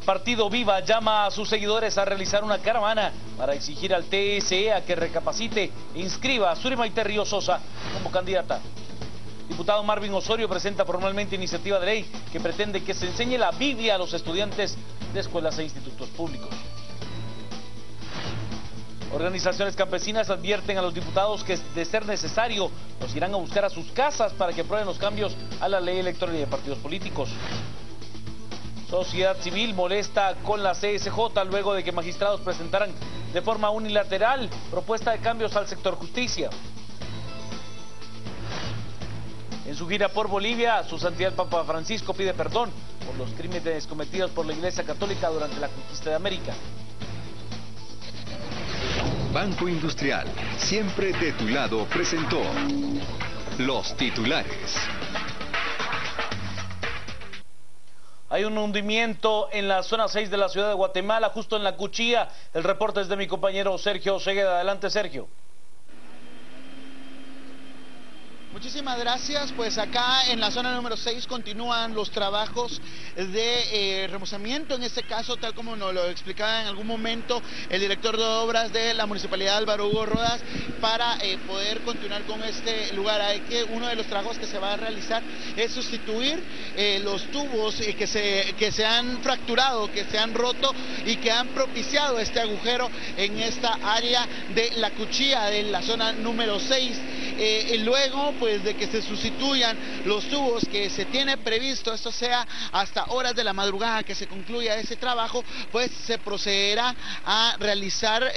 Partido Viva llama a sus seguidores a realizar una caravana para exigir al TSE a que recapacite e inscriba a Suri Maite Ríos Sosa como candidata. Diputado Marvin Osorio presenta formalmente iniciativa de ley que pretende que se enseñe la Biblia a los estudiantes de escuelas e institutos públicos. Organizaciones campesinas advierten a los diputados que, de ser necesario, los irán a buscar a sus casas para que aprueben los cambios a la ley electoral y de partidos políticos. Sociedad civil molesta con la CSJ luego de que magistrados presentaran de forma unilateral propuesta de cambios al sector justicia. En su gira por Bolivia, su santidad el Papa Francisco pide perdón por los crímenes cometidos por la Iglesia Católica durante la conquista de América. Banco Industrial, siempre de tu lado, presentó los titulares. Hay un hundimiento en la zona 6 de la ciudad de Guatemala, justo en la Cuchilla. El reporte es de mi compañero Sergio Segueda. Adelante, Sergio. Muchísimas gracias. Pues acá en la zona número 6 continúan los trabajos de remozamiento, en este caso, tal como nos lo explicaba en algún momento el director de obras de la municipalidad, Álvaro Hugo Rodas, para poder continuar con este lugar. Hay que uno de los trabajos que se va a realizar es sustituir los tubos que se han fracturado, que se han roto y que han propiciado este agujero en esta área de la Cuchilla, de la zona número 6. Y luego pues de que se sustituyan los tubos que se tiene previsto, esto sea hasta horas de la madrugada que se concluya ese trabajo, pues se procederá a realizar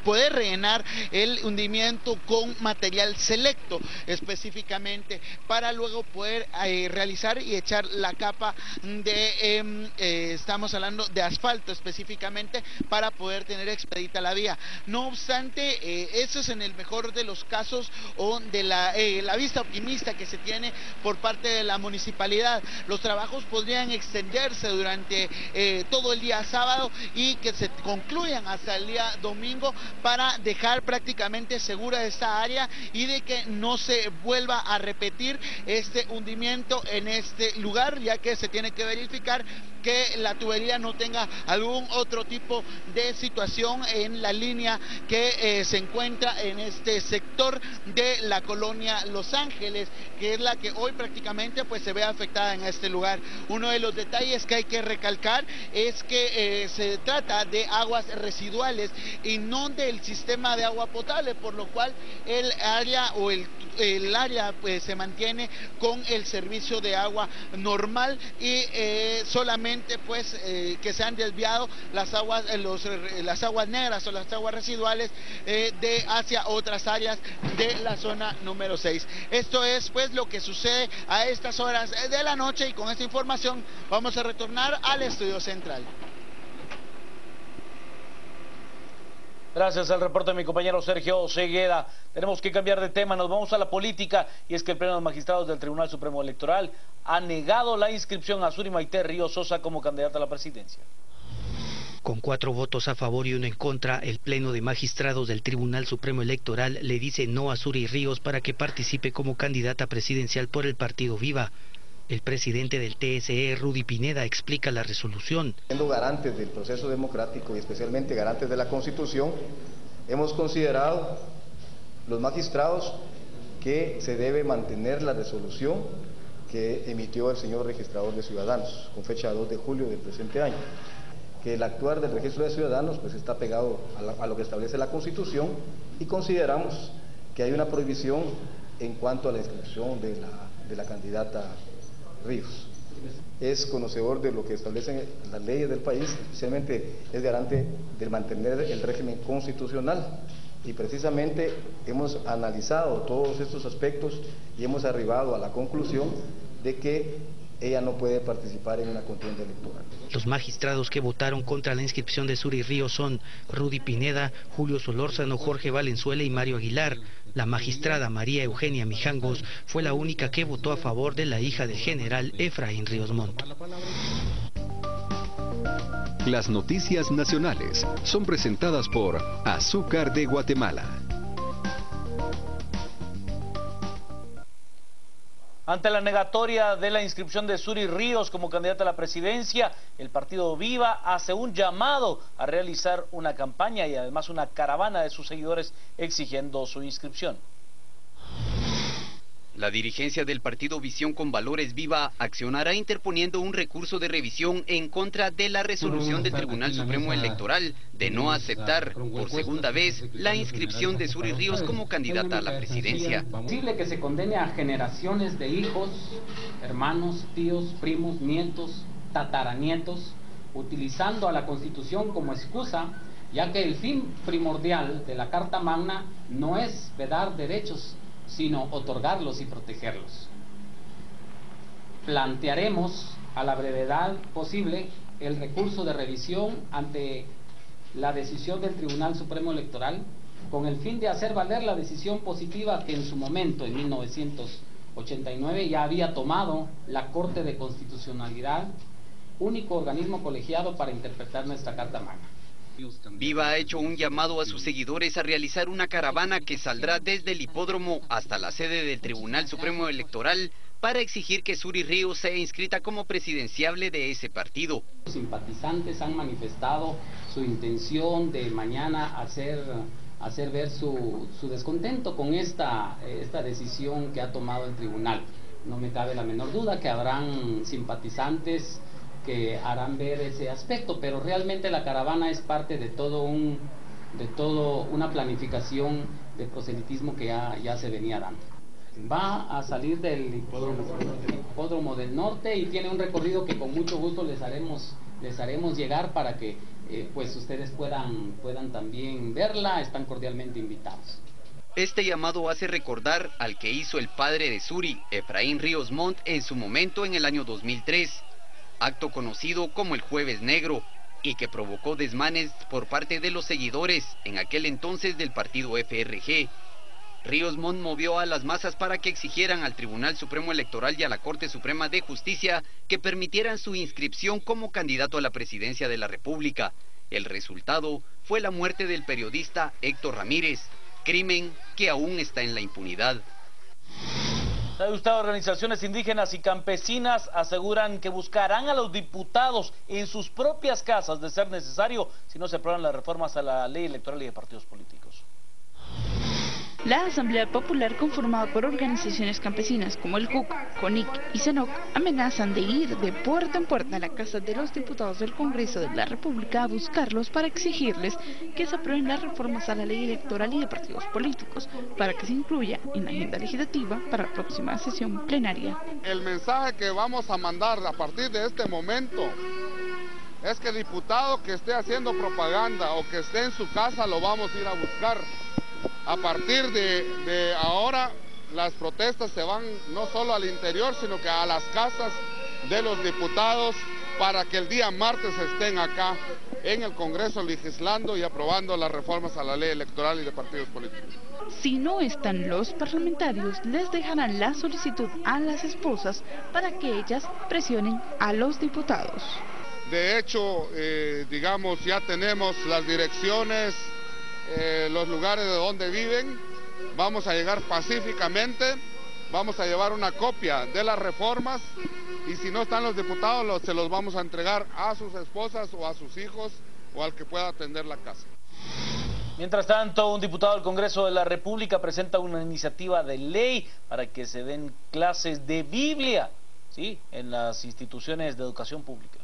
poder rellenar el hundimiento con material selecto específicamente para luego poder realizar y echar la capa de, estamos hablando de asfalto específicamente, para poder tener expedita la vía. No obstante, eso es en el mejor de los casos o de la vista optimista que se tiene por parte de la municipalidad. Los trabajos podrían extenderse durante todo el día sábado y que se concluyan hasta el día domingo, para dejar prácticamente segura esta área y de que no se vuelva a repetir este hundimiento en este lugar, ya que se tiene que verificar que la tubería no tenga algún otro tipo de situación en la línea que se encuentra en este sector de la colonia Los Ángeles, que es la que hoy prácticamente pues se ve afectada en este lugar. Uno de los detalles que hay que recalcar es que se trata de aguas residuales y no del sistema de agua potable, por lo cual el área o el área pues se mantiene con el servicio de agua normal y solamente pues que se han desviado las aguas negras o las aguas residuales hacia otras áreas de la zona número 6. Esto es pues lo que sucede a estas horas de la noche, y con esta información vamos a retornar al estudio central. Gracias al reporte de mi compañero Sergio Segueda. Tenemos que cambiar de tema, nos vamos a la política, y es que el Pleno de Magistrados del Tribunal Supremo Electoral ha negado la inscripción a Suri Maite Ríos Sosa como candidata a la presidencia. Con 4 votos a favor y 1 en contra, el Pleno de Magistrados del Tribunal Supremo Electoral le dice no a Suri Ríos para que participe como candidata presidencial por el Partido Viva. El presidente del TSE, Rudy Pineda, explica la resolución. Siendo garantes del proceso democrático y especialmente garantes de la Constitución, hemos considerado los magistrados que se debe mantener la resolución que emitió el señor registrador de ciudadanos con fecha 2 de julio del presente año, que el actuar del registro de ciudadanos pues está pegado a lo que establece la Constitución, y consideramos que hay una prohibición en cuanto a la inscripción de la candidata Ríos. Es conocedor de lo que establecen las leyes del país, especialmente es garante de mantener el régimen constitucional, y precisamente hemos analizado todos estos aspectos y hemos arribado a la conclusión de que ella no puede participar en una contienda electoral. Los magistrados que votaron contra la inscripción de Suri Ríos son Rudy Pineda, Julio Solórzano, Jorge Valenzuela y Mario Aguilar. La magistrada María Eugenia Mijangos fue la única que votó a favor de la hija del general Efraín Ríos Montt. Las noticias nacionales son presentadas por Azúcar de Guatemala. Ante la negatoria de la inscripción de Suri Ríos como candidata a la presidencia, el partido Viva hace un llamado a realizar una campaña y además una caravana de sus seguidores exigiendo su inscripción. La dirigencia del partido Visión con Valores Viva accionará interponiendo un recurso de revisión en contra de la resolución del Tribunal Supremo Electoral de no aceptar por segunda vez la inscripción de Suri Ríos como candidata a la presidencia. Es posible que se condene a generaciones de hijos, hermanos, tíos, primos, nietos, tataranietos, utilizando a la Constitución como excusa, ya que el fin primordial de la Carta Magna no es vedar derechos, sino otorgarlos y protegerlos. Plantearemos a la brevedad posible el recurso de revisión ante la decisión del Tribunal Supremo Electoral con el fin de hacer valer la decisión positiva que en su momento, en 1989, ya había tomado la Corte de Constitucionalidad, único organismo colegiado para interpretar nuestra Carta Magna. Viva ha hecho un llamado a sus seguidores a realizar una caravana que saldrá desde el hipódromo hasta la sede del Tribunal Supremo Electoral para exigir que Suri Ríos sea inscrita como presidenciable de ese partido. Los simpatizantes han manifestado su intención de mañana hacer ver su descontento con esta decisión que ha tomado el tribunal. No me cabe la menor duda que habrán simpatizantes que harán ver ese aspecto, pero realmente la caravana es parte de todo una planificación de proselitismo que ya se venía dando. Va a salir del hipódromo del norte y tiene un recorrido que con mucho gusto les haremos llegar para que pues ustedes puedan también verla. Están cordialmente invitados. Este llamado hace recordar al que hizo el padre de Suri, Efraín Ríos Montt, en su momento en el año 2003. Acto conocido como el Jueves Negro, y que provocó desmanes por parte de los seguidores, en aquel entonces del partido FRG. Ríos Montt movió a las masas para que exigieran al Tribunal Supremo Electoral y a la Corte Suprema de Justicia que permitieran su inscripción como candidato a la presidencia de la República. El resultado fue la muerte del periodista Héctor Ramírez, crimen que aún está en la impunidad. ¿Sabe usted? Organizaciones indígenas y campesinas aseguran que buscarán a los diputados en sus propias casas de ser necesario si no se aprueban las reformas a la ley electoral y de partidos políticos. La Asamblea Popular, conformada por organizaciones campesinas como el CUC, CONIC y CENOC, amenazan de ir de puerta en puerta a la casa de los diputados del Congreso de la República a buscarlos para exigirles que se aprueben las reformas a la ley electoral y de partidos políticos, para que se incluya en la agenda legislativa para la próxima sesión plenaria. El mensaje que vamos a mandar a partir de este momento es que el diputado que esté haciendo propaganda o que esté en su casa lo vamos a ir a buscar. A partir de ahora, las protestas se van no solo al interior, sino que a las casas de los diputados para que el día martes estén acá en el Congreso legislando y aprobando las reformas a la ley electoral y de partidos políticos. Si no están los parlamentarios, les dejarán la solicitud a las esposas para que ellas presionen a los diputados. De hecho, digamos, ya tenemos las direcciones, los lugares de donde viven. Vamos a llegar pacíficamente, vamos a llevar una copia de las reformas y si no están los diputados se los vamos a entregar a sus esposas o a sus hijos o al que pueda atender la casa. Mientras tanto, un diputado del Congreso de la República presenta una iniciativa de ley para que se den clases de Biblia, ¿sí?, en las instituciones de educación pública.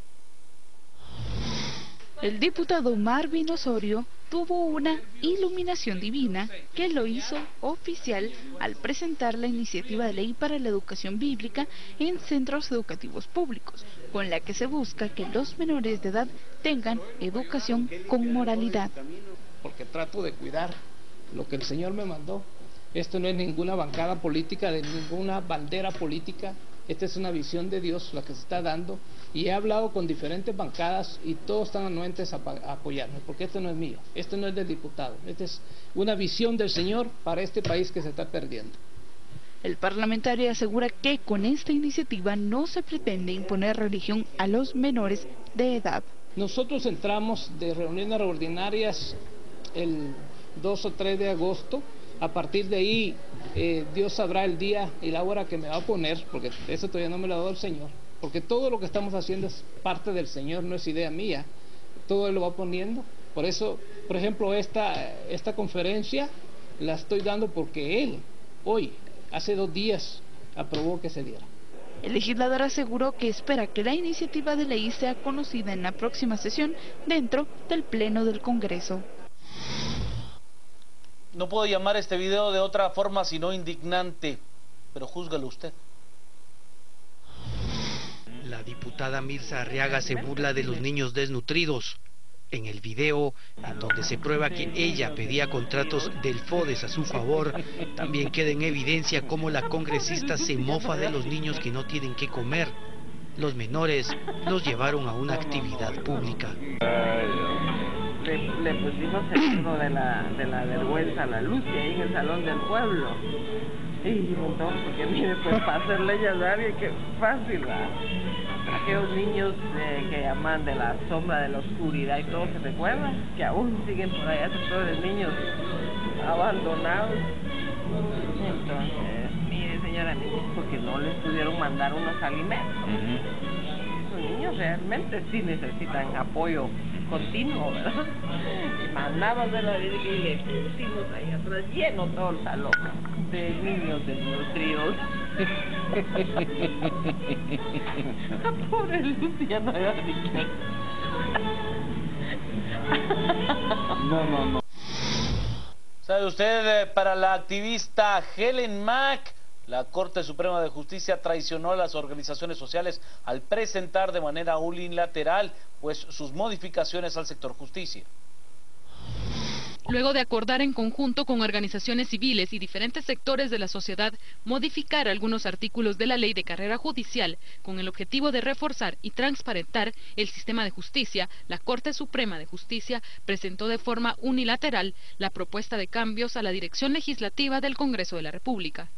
El diputado Marvin Osorio tuvo una iluminación divina que lo hizo oficial al presentar la iniciativa de ley para la educación bíblica en centros educativos públicos, con la que se busca que los menores de edad tengan educación con moralidad. Porque trato de cuidar lo que el Señor me mandó. Esto no es ninguna bancada política, de ninguna bandera política. Esta es una visión de Dios la que se está dando y he hablado con diferentes bancadas y todos están anuentes a apoyarme, porque esto no es mío, esto no es del diputado, esta es una visión del Señor para este país que se está perdiendo. El parlamentario asegura que con esta iniciativa no se pretende imponer religión a los menores de edad. Nosotros entramos de reuniones ordinarias el 2 o 3 de agosto A partir de ahí, Dios sabrá el día y la hora que me va a poner, porque eso todavía no me lo ha dado el Señor. Porque todo lo que estamos haciendo es parte del Señor, no es idea mía. Todo Él lo va poniendo. Por eso, por ejemplo, esta conferencia la estoy dando porque Él, hoy, hace 2 días, aprobó que se diera. El legislador aseguró que espera que la iniciativa de ley sea conocida en la próxima sesión dentro del Pleno del Congreso. No puedo llamar este video de otra forma sino indignante, pero júzguelo usted. La diputada Mirza Arriaga se burla de los niños desnutridos. En el video, en donde se prueba que ella pedía contratos del FODES a su favor, también queda en evidencia cómo la congresista se mofa de los niños que no tienen que comer. Los menores los llevaron a una actividad pública. Le pusimos el libro de la vergüenza a la luz y ahí en el salón del pueblo. Y entonces, porque mire, pues para hacer leña de alguien, qué fácil, ¿verdad? Aquellos niños que llaman de la sombra de la oscuridad y todo, ¿se recuerdan? Que aún siguen por allá, esos pobres niños abandonados. Entonces, mire, señora, porque no les pudieron mandar unos alimentos. Esos niños realmente sí necesitan apoyo continuo, ¿verdad? Y mandamos de la y le pusimos ahí atrás lleno todo el salón de niños desnutridos. La pobre Luciana ya No. ¿Sabe usted, para la activista Helen Mack, la Corte Suprema de Justicia traicionó a las organizaciones sociales al presentar de manera unilateral sus modificaciones al sector justicia? Luego de acordar en conjunto con organizaciones civiles y diferentes sectores de la sociedad modificar algunos artículos de la Ley de Carrera Judicial con el objetivo de reforzar y transparentar el sistema de justicia, la Corte Suprema de Justicia presentó de forma unilateral la propuesta de cambios a la dirección legislativa del Congreso de la República.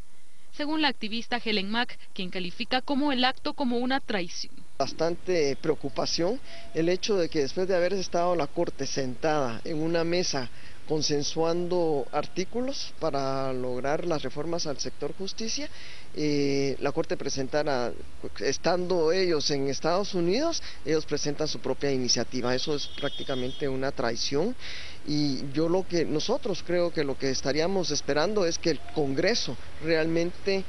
Según la activista Helen Mack, quien califica como el acto como una traición. Bastante preocupación el hecho de que después de haber estado la Corte sentada en una mesa consensuando artículos para lograr las reformas al sector justicia, la Corte presentara, estando ellos en Estados Unidos, ellos presentan su propia iniciativa. Eso es prácticamente una traición, y nosotros creo que lo que estaríamos esperando es que el Congreso realmente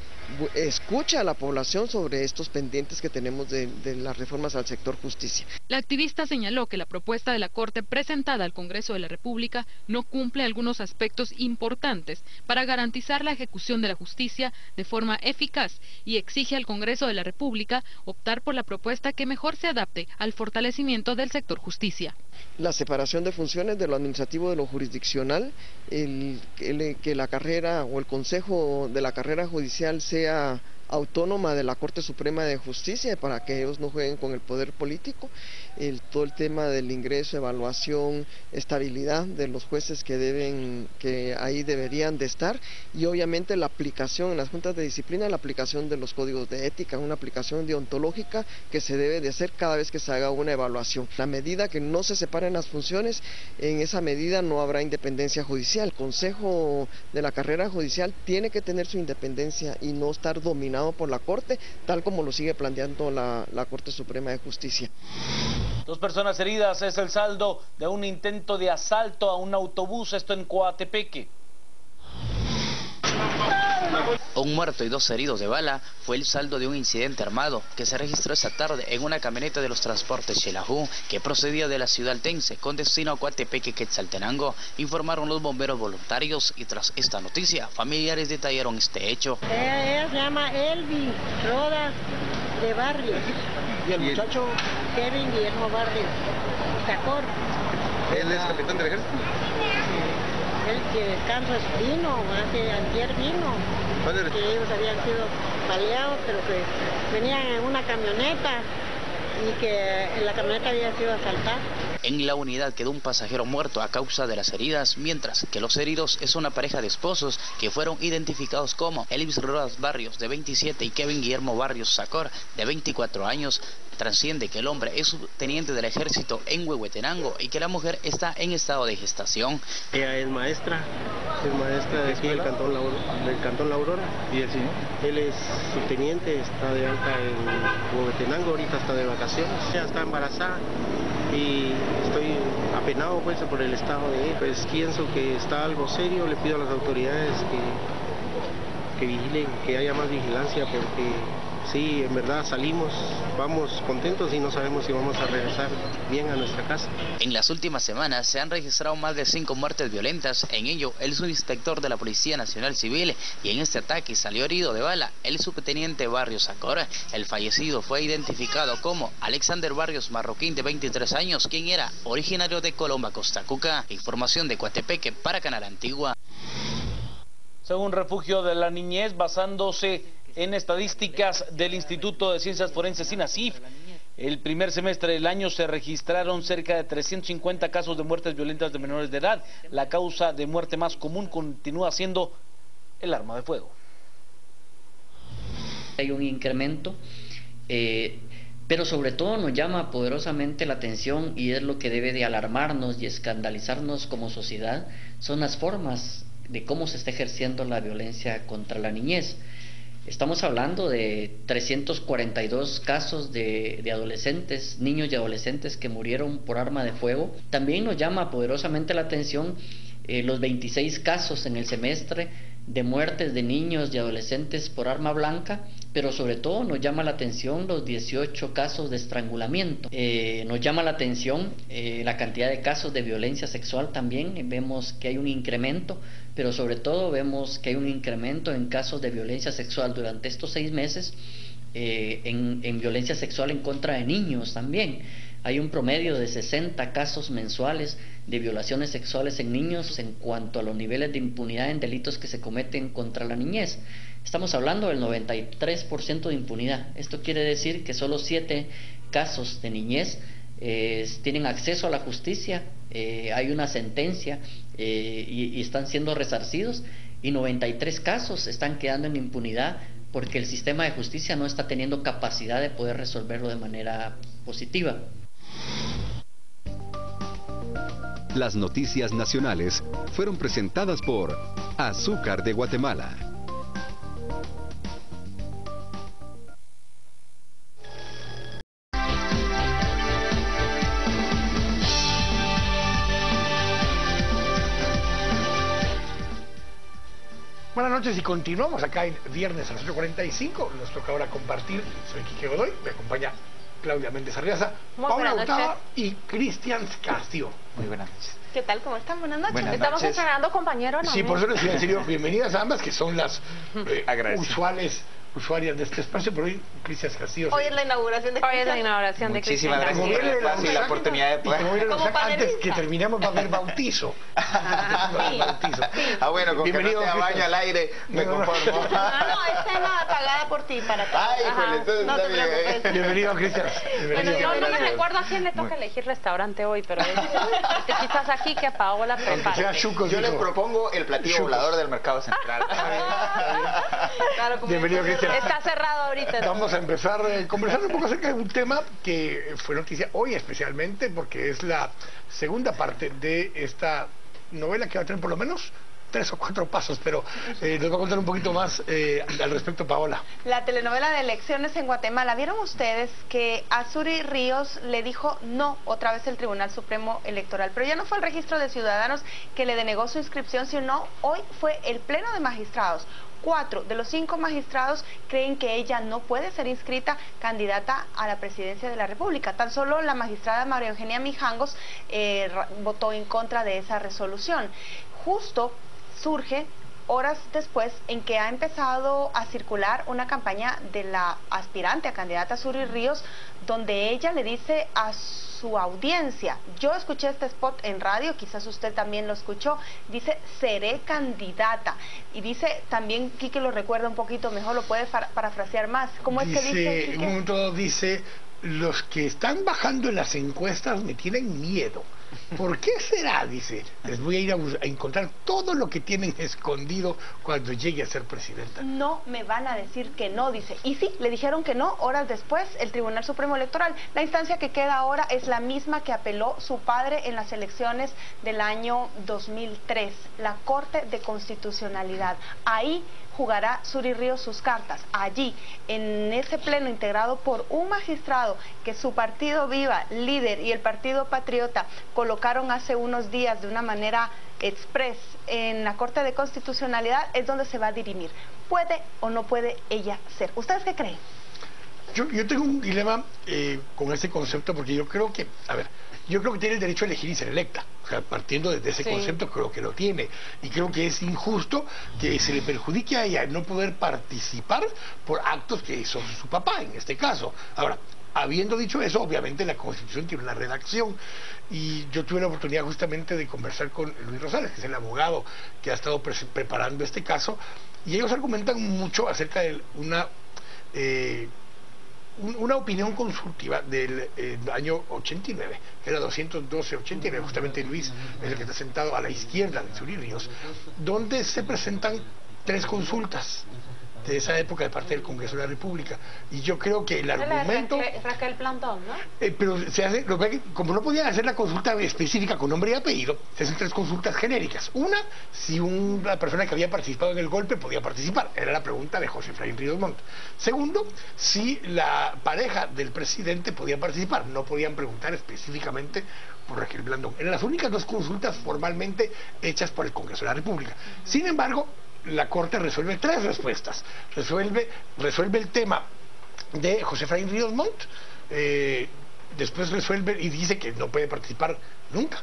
escuche a la población sobre estos pendientes que tenemos de las reformas al sector justicia. La activista señaló que la propuesta de la Corte presentada al Congreso de la República no cumple algunos aspectos importantes para garantizar la ejecución de la justicia de forma eficaz y exige al Congreso de la República optar por la propuesta que mejor se adapte al fortalecimiento del sector justicia. La separación de funciones de lo administrativo de lo jurisdiccional, que la carrera o el Consejo de la Carrera Judicial sea autónoma de la Corte Suprema de Justicia para que ellos no jueguen con el poder político, todo el tema del ingreso, evaluación, estabilidad de los jueces que ahí deberían de estar, y obviamente la aplicación en las juntas de disciplina, la aplicación de los códigos de ética, una aplicación deontológica que se debe de hacer cada vez que se haga una evaluación. La medida que no se separen las funciones, en esa medida no habrá independencia judicial. El Consejo de la Carrera Judicial tiene que tener su independencia y no estar dominado por la Corte, tal como lo sigue planteando la Corte Suprema de Justicia. 2 personas heridas es el saldo de un intento de asalto a un autobús, esto en Coatepeque. Un muerto y 2 heridos de bala fue el saldo de un incidente armado que se registró esta tarde en una camioneta de los transportes Xelajú que procedía de la ciudad altense con destino a Coatepeque, Quetzaltenango, informaron los bomberos voluntarios, y tras esta noticia, familiares detallaron este hecho. Ella se llama Elvi Rodas de Barrios. ¿Y el muchacho? Kevin Guillermo Barrios, Sacor. ¿Él es capitán del ejército? El que descansa vino, ayer vino, que ellos habían sido baleados, pero que venían en una camioneta y que la camioneta había sido asaltada. En la unidad quedó un pasajero muerto a causa de las heridas, mientras que los heridos es una pareja de esposos que fueron identificados como Elvis Rodas Barrios, de 27, y Kevin Guillermo Barrios Sacor, de 24 años. Trasciende que el hombre es subteniente del ejército en Huehuetenango y que la mujer está en estado de gestación. Ella es maestra de aquí del Cantón La Aurora. ¿Y el señor? Él es subteniente, está de alta en Huehuetenango, ahorita está de vacaciones. Ella está embarazada y estoy apenado pues por el estado de ella. Pues pienso que está algo serio, le pido a las autoridades que vigilen, que haya más vigilancia, porque sí, en verdad salimos, vamos contentos y no sabemos si vamos a regresar bien a nuestra casa. En las últimas semanas se han registrado más de 5 muertes violentas, en ello el subinspector de la Policía Nacional Civil, y en este ataque salió herido de bala el subteniente Barrios Sacora. El fallecido fue identificado como Alexander Barrios Marroquín, de 23 años, quien era originario de Colomba, Costa Cuca. Información de Coatepeque para Canal Antigua. Según Refugio de la Niñez, basándose en estadísticas del Instituto de Ciencias Forenses INACIF, el primer semestre del año se registraron cerca de 350 casos de muertes violentas de menores de edad. La causa de muerte más común continúa siendo el arma de fuego. Hay un incremento, pero sobre todo nos llama poderosamente la atención, y es lo que debe de alarmarnos y escandalizarnos como sociedad, son las formas de cómo se está ejerciendo la violencia contra la niñez. Estamos hablando de 342 casos de adolescentes, niños y adolescentes que murieron por arma de fuego. También nos llama poderosamente la atención los 26 casos en el semestre de muertes de niños y adolescentes por arma blanca, pero sobre todo nos llama la atención los 18 casos de estrangulamiento. Nos llama la atención la cantidad de casos de violencia sexual también. Vemos que hay un incremento, pero sobre todo vemos que hay un incremento en casos de violencia sexual durante estos 6 meses, en violencia sexual en contra de niños también. Hay un promedio de 60 casos mensuales de violaciones sexuales en niños en cuanto a los niveles de impunidad en delitos que se cometen contra la niñez. Estamos hablando del 93% de impunidad. Esto quiere decir que solo 7 casos de niñez tienen acceso a la justicia, hay una sentencia y están siendo resarcidos, y 93 casos están quedando en impunidad porque el sistema de justicia no está teniendo capacidad de poder resolverlo de manera positiva. Las noticias nacionales fueron presentadas por Azúcar de Guatemala. Buenas noches y continuamos acá en viernes a las 8:45. Nos toca ahora compartir. Soy Quique Godoy, me acompaña Claudia Méndez Arriaza, Paula Hurtado y Cristian Castillo. Muy buenas noches. ¿Qué tal? ¿Cómo están? Buenas noches. Buenas Estamos noches. estrenando compañero, ¿no? Sí, por eso les decía en serio, bienvenidas a ambas, que son las usuarias de este espacio, pero hoy Cristian Castillo. Hoy es la inauguración de Cristian. Hoy es la inauguración de Cristian. Muchísimas gracias por el espacio y la oportunidad de poder. Antes que terminemos va a haber bautizo. Bueno, con bienvenido, que no sea baño al aire, me conformo. No, escena pagada por ti, para ti. Ay, híjole, entonces no te está bien. preocupes. Bienvenido, Cristian. Bueno, yo no me recuerdo a quién le toca elegir restaurante hoy, pero quizás aquí que a Paola prepare. Yo les propongo el platillo volador del Mercado Central. Claro, como bienvenido, Cristian. Está cerrado ahorita. Vamos a empezar conversando un poco acerca de un tema que fue noticia hoy especialmente, porque es la segunda parte de esta novela que va a tener por lo menos 3 o 4 pasos, pero nos va a contar un poquito más al respecto, Paola. La telenovela de elecciones en Guatemala. ¿Vieron ustedes que a Suri Ríos le dijo no otra vez el Tribunal Supremo Electoral? Pero ya no fue el Registro de Ciudadanos que le denegó su inscripción, sino hoy fue el Pleno de Magistrados. 4 de los 5 magistrados creen que ella no puede ser inscrita candidata a la presidencia de la República. Tan solo la magistrada María Eugenia Mijangos votó en contra de esa resolución. Justo surge horas después en que ha empezado a circular una campaña de la aspirante a candidata Suri Ríos, donde ella le dice a su audiencia, yo escuché este spot en radio, quizás usted también lo escuchó, dice, seré candidata, y dice, también Quique lo recuerda un poquito mejor, lo puede parafrasear más, ¿cómo es que dice Quique? En un momento dice, los que están bajando en las encuestas me tienen miedo. ¿Por qué será? Dice, les voy a ir a encontrar todo lo que tienen escondido cuando llegue a ser presidenta. No me van a decir que no, dice. Y sí, le dijeron que no, horas después, el Tribunal Supremo Electoral. La instancia que queda ahora es la misma que apeló su padre en las elecciones del año 2003, la Corte de Constitucionalidad. Ahí jugará Suri Ríos sus cartas. Allí, en ese pleno integrado por un magistrado que su partido Viva, Líder y el Partido Patriota colocaron hace unos días de una manera express en la Corte de Constitucionalidad, es donde se va a dirimir. ¿Puede o no puede ella ser? ¿Ustedes qué creen? Yo tengo un dilema con ese concepto, porque yo creo que, yo creo que tiene el derecho a elegir y ser electa. O sea, partiendo desde ese concepto, creo que lo tiene. Y creo que es injusto que se le perjudique a ella no poder participar por actos que hizo su papá, en este caso. Ahora, habiendo dicho eso, obviamente la Constitución tiene una redacción. Y yo tuve la oportunidad justamente de conversar con Luis Rosales, que es el abogado que ha estado preparando este caso. Y ellos argumentan mucho acerca de una opinión consultiva del año 89, que era 212-89, justamente Luis es el que está sentado a la izquierda de Suri Ríos, donde se presentan 3 consultas de esa época de parte del Congreso de la República. Y yo creo que el argumento... Raquel Plantón, ¿no? Pero se hace, como no podían hacer la consulta específica con nombre y apellido, se hacen 3 consultas genéricas. Una, si una persona que había participado en el golpe podía participar. Era la pregunta de José Efraín Ríos Montt. Segundo, si la pareja del presidente podía participar. No podían preguntar específicamente por Raquel Blandón. Eran las únicas 2 consultas formalmente hechas por el Congreso de la República. Sin embargo, la Corte resuelve 3 respuestas. Resuelve el tema de José Efraín Ríos Montt, después resuelve y dice que no puede participar nunca.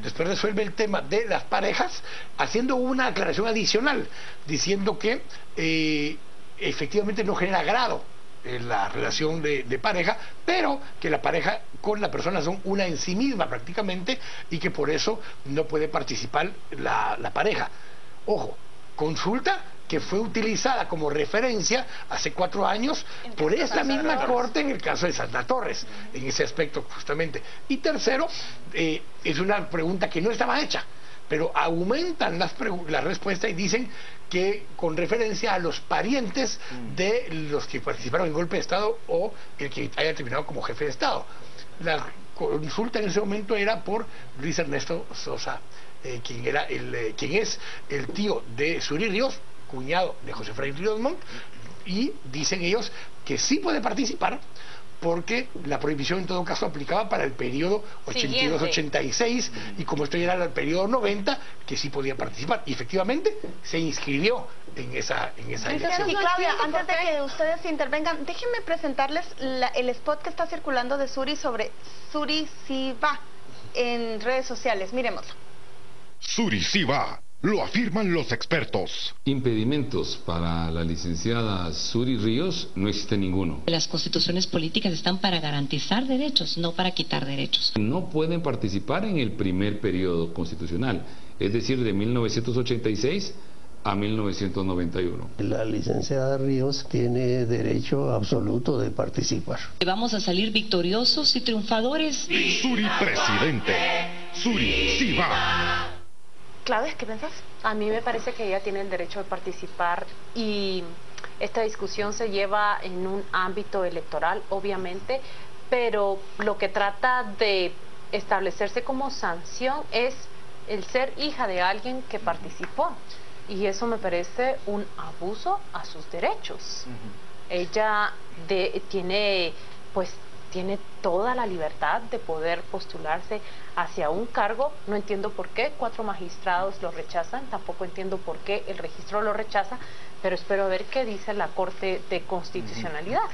Después resuelve el tema de las parejas, haciendo una aclaración adicional, diciendo que efectivamente no genera agrado la relación de pareja, pero que la pareja con la persona son una en sí misma prácticamente, y que por eso no puede participar la pareja. Ojo, consulta que fue utilizada como referencia hace 4 años por esta misma Corte en el caso de Sandra Torres, en ese aspecto justamente. Y tercero, es una pregunta que no estaba hecha, pero aumentan la respuesta y dicen que con referencia a los parientes de los que participaron en golpe de Estado o el que haya terminado como jefe de Estado. La consulta en ese momento era por Luis Ernesto Sosa, quien es el tío de Suri Ríos, cuñado de José Efraín Ríos Montt, y dicen ellos que sí puede participar porque la prohibición en todo caso aplicaba para el periodo 82-86, y como esto ya era el periodo 90, que sí podía participar, y efectivamente se inscribió en esa elección. Y Claudia, antes de que ustedes intervengan, déjenme presentarles el spot que está circulando de Suri sobre Suri sí va en redes sociales. Miremoslo. Suri sí va, lo afirman los expertos. Impedimentos para la licenciada Suri Ríos no existe ninguno. Las constituciones políticas están para garantizar derechos, no para quitar derechos. No pueden participar en el primer periodo constitucional, es decir, de 1986 a 1991. La licenciada Ríos tiene derecho absoluto de participar. Vamos a salir victoriosos y triunfadores. Suri presidente, Suri sí va. Claudia, ¿qué pensás? A mí me parece que ella tiene el derecho de participar, y esta discusión se lleva en un ámbito electoral, obviamente, pero lo que trata de establecerse como sanción es el ser hija de alguien que participó, y eso me parece un abuso a sus derechos. Ella tiene toda la libertad de poder postularse hacia un cargo. No entiendo por qué 4 magistrados lo rechazan, tampoco entiendo por qué el registro lo rechaza, pero espero ver qué dice la Corte de Constitucionalidad.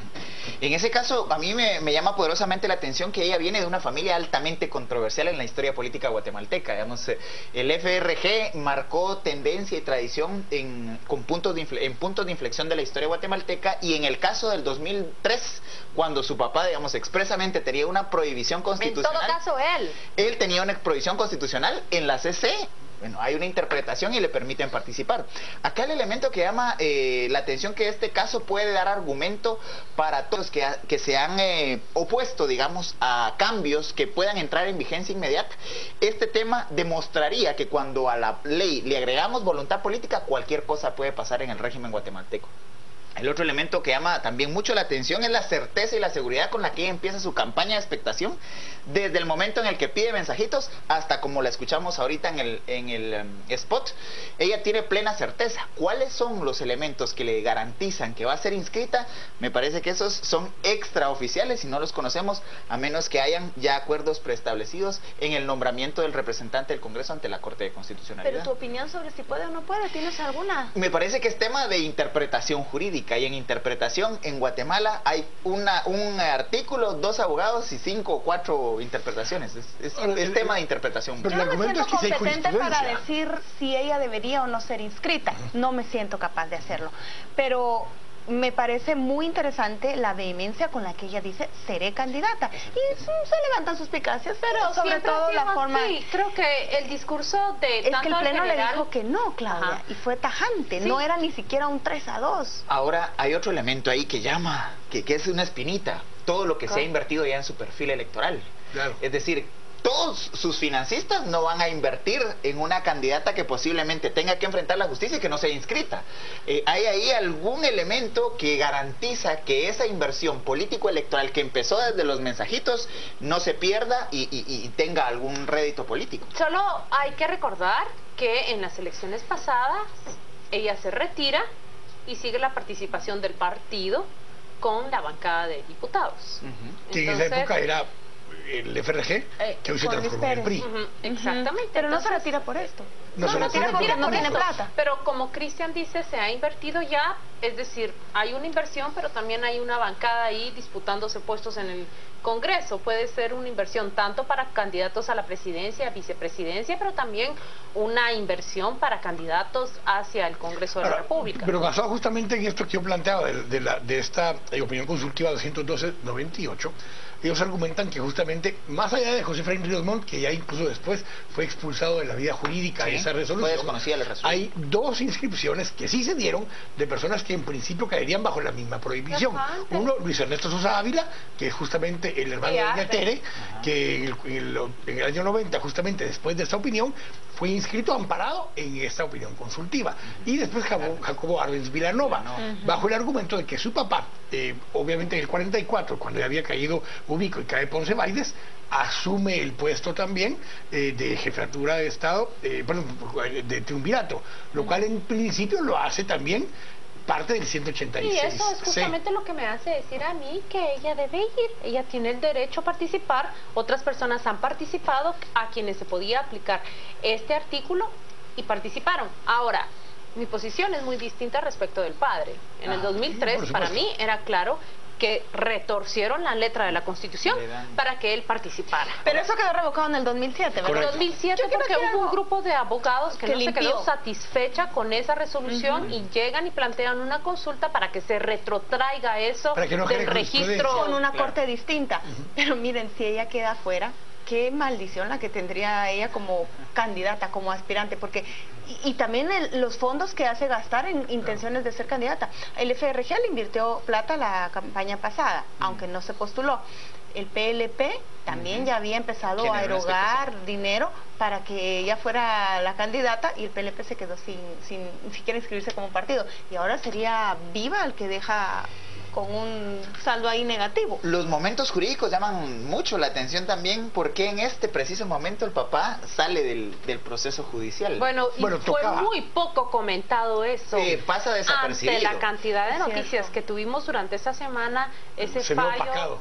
En ese caso, a mí me llama poderosamente la atención que ella viene de una familia altamente controversial en la historia política guatemalteca. Digamos, el FRG marcó tendencia y tradición en puntos de inflexión de la historia guatemalteca, y en el caso del 2003, cuando su papá, digamos, expresamente tenía una prohibición constitucional. En todo caso, él tenía una prohibición constitucional en la CC. Bueno, hay una interpretación y le permiten participar. Acá el elemento que llama la atención, que este caso puede dar argumento para todos que se han opuesto, digamos, a cambios que puedan entrar en vigencia inmediata. Este tema demostraría que cuando a la ley le agregamos voluntad política, cualquier cosa puede pasar en el régimen guatemalteco. El otro elemento que llama también mucho la atención es la certeza y la seguridad con la que ella empieza su campaña de expectación, desde el momento en el que pide mensajitos hasta como la escuchamos ahorita en el spot. Ella tiene plena certeza. ¿Cuáles son los elementos que le garantizan que va a ser inscrita? Me parece que esos son extraoficiales y no los conocemos, a menos que hayan ya acuerdos preestablecidos en el nombramiento del representante del Congreso ante la Corte de Constitucionalidad. Pero tu opinión sobre si puede o no puede, ¿tienes alguna? Me parece que es tema de interpretación jurídica, y en interpretación en Guatemala hay un artículo, 2 abogados y 5 o 4 interpretaciones. Es tema de interpretación. Yo no me siento competente para decir si ella debería o no ser inscrita. No me siento capaz de hacerlo. Pero me parece muy interesante la vehemencia con la que ella dice, seré candidata. Y se levantan suspicacias, pero sobre todo la forma... Sí, creo que el discurso de... Es que el Pleno le dijo que no, Claudia, y fue tajante, no era ni siquiera un 3-2. Ahora, hay otro elemento ahí que llama, que es una espinita, todo lo que se ha invertido ya en su perfil electoral. Claro. Es decir, todos sus financistas no van a invertir en una candidata que posiblemente tenga que enfrentar la justicia y que no sea inscrita. ¿Hay ahí algún elemento que garantiza que esa inversión político-electoral que empezó desde los mensajitos no se pierda y tenga algún rédito político? Solo hay que recordar que en las elecciones pasadas ella se retira y sigue la participación del partido con la bancada de diputados. Que en esa época era el FRG, que hoy se transformó en el PRI. Exactamente. Pero no se retira por esto. No se retira porque no tiene plata. Pero como Cristian dice, se ha invertido ya, es decir, hay una inversión, pero también hay una bancada ahí disputándose puestos en el Congreso. Puede ser una inversión tanto para candidatos a la presidencia, vicepresidencia, pero también una inversión para candidatos hacia el Congreso de la República. Pero basado justamente en esto que yo planteaba de esta opinión consultiva 212-98, ellos argumentan que justamente, más allá de José Efraín Ríos Montt, que ya incluso después fue expulsado de la vida jurídica de esa resolución, hay 2 inscripciones que sí se dieron de personas que en principio caerían bajo la misma prohibición. Uno, Luis Ernesto Sosa Ávila, que es justamente el hermano de doña Tere, que en el año 90, justamente después de esta opinión, fue inscrito amparado en esta opinión consultiva. Y después Jacobo Arbenz Vilanova, bajo el argumento de que su papá, obviamente en el 44, cuando ya había caído Ubico y cae Ponce Baides, asume el puesto también de jefatura de Estado, de triunvirato, lo cual en principio lo hace también parte del 186. Y eso es justamente lo que me hace decir a mí que ella debe ir. Ella tiene el derecho a participar. Otras personas han participado a quienes se podía aplicar este artículo y participaron. Ahora, mi posición es muy distinta respecto del padre. En el 2003 para mí era claro que retorcieron la letra de la Constitución para que él participara. Pero eso quedó revocado en el 2007, ¿verdad? En el 2007 porque hubo un grupo de abogados que no se quedó satisfecha con esa resolución y llegan y plantean una consulta para que se retrotraiga eso del registro. Con una corte distinta. Pero miren, si ella queda afuera, qué maldición la que tendría ella como candidata, como aspirante, porque y también los fondos que hace gastar en intenciones de ser candidata. El FRG le invirtió plata la campaña pasada, aunque no se postuló. El PLP también ya había empezado a erogar dinero para que ella fuera la candidata y el PLP se quedó sin siquiera inscribirse como partido. Y ahora sería Viva el que deja con un saldo ahí negativo. Los momentos jurídicos llaman mucho la atención también, porque en este preciso momento el papá sale del proceso judicial. Bueno, fue muy poco comentado eso. Pasa desapercibido. Ante la cantidad de noticias que tuvimos durante esta semana, ese fallo...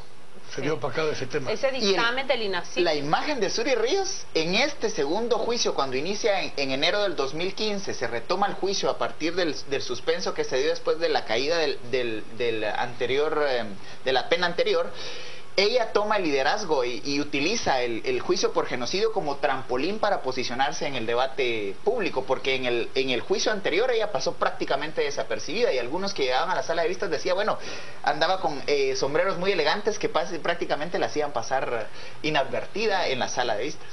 Se vio opacado ese tema. Ese dictamen del INACIP. La imagen de Suri Ríos en este segundo juicio, cuando inicia en enero del 2015, se retoma el juicio a partir del suspenso que se dio después de la caída del anterior, de la pena anterior. Ella toma el liderazgo y utiliza el juicio por genocidio como trampolín para posicionarse en el debate público, porque en el juicio anterior ella pasó prácticamente desapercibida, y algunos que llegaban a la sala de vistas decían, bueno, andaba con sombreros muy elegantes que prácticamente la hacían pasar inadvertida en la sala de vistas.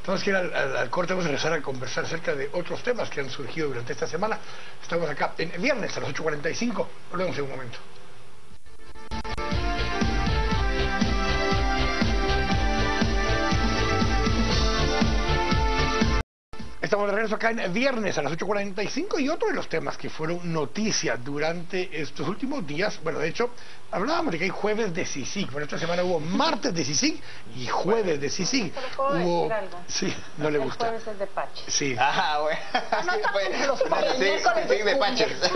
Tenemos que ir al corte, vamos a regresar a conversar acerca de otros temas que han surgido durante esta semana. Estamos acá en viernes a las 8:45. Volvemos en un momento. Estamos de regreso acá en viernes a las 8:45 y otro de los temas que fueron noticia durante estos últimos días, bueno, de hecho, hablábamos de que hay jueves de CICIG. Bueno, esta semana hubo martes de CICIG y jueves de CICIG. Hubo... Sí, no le gusta. El jueves es de Pache. Sí. Ah, bueno. Sí, de Paches.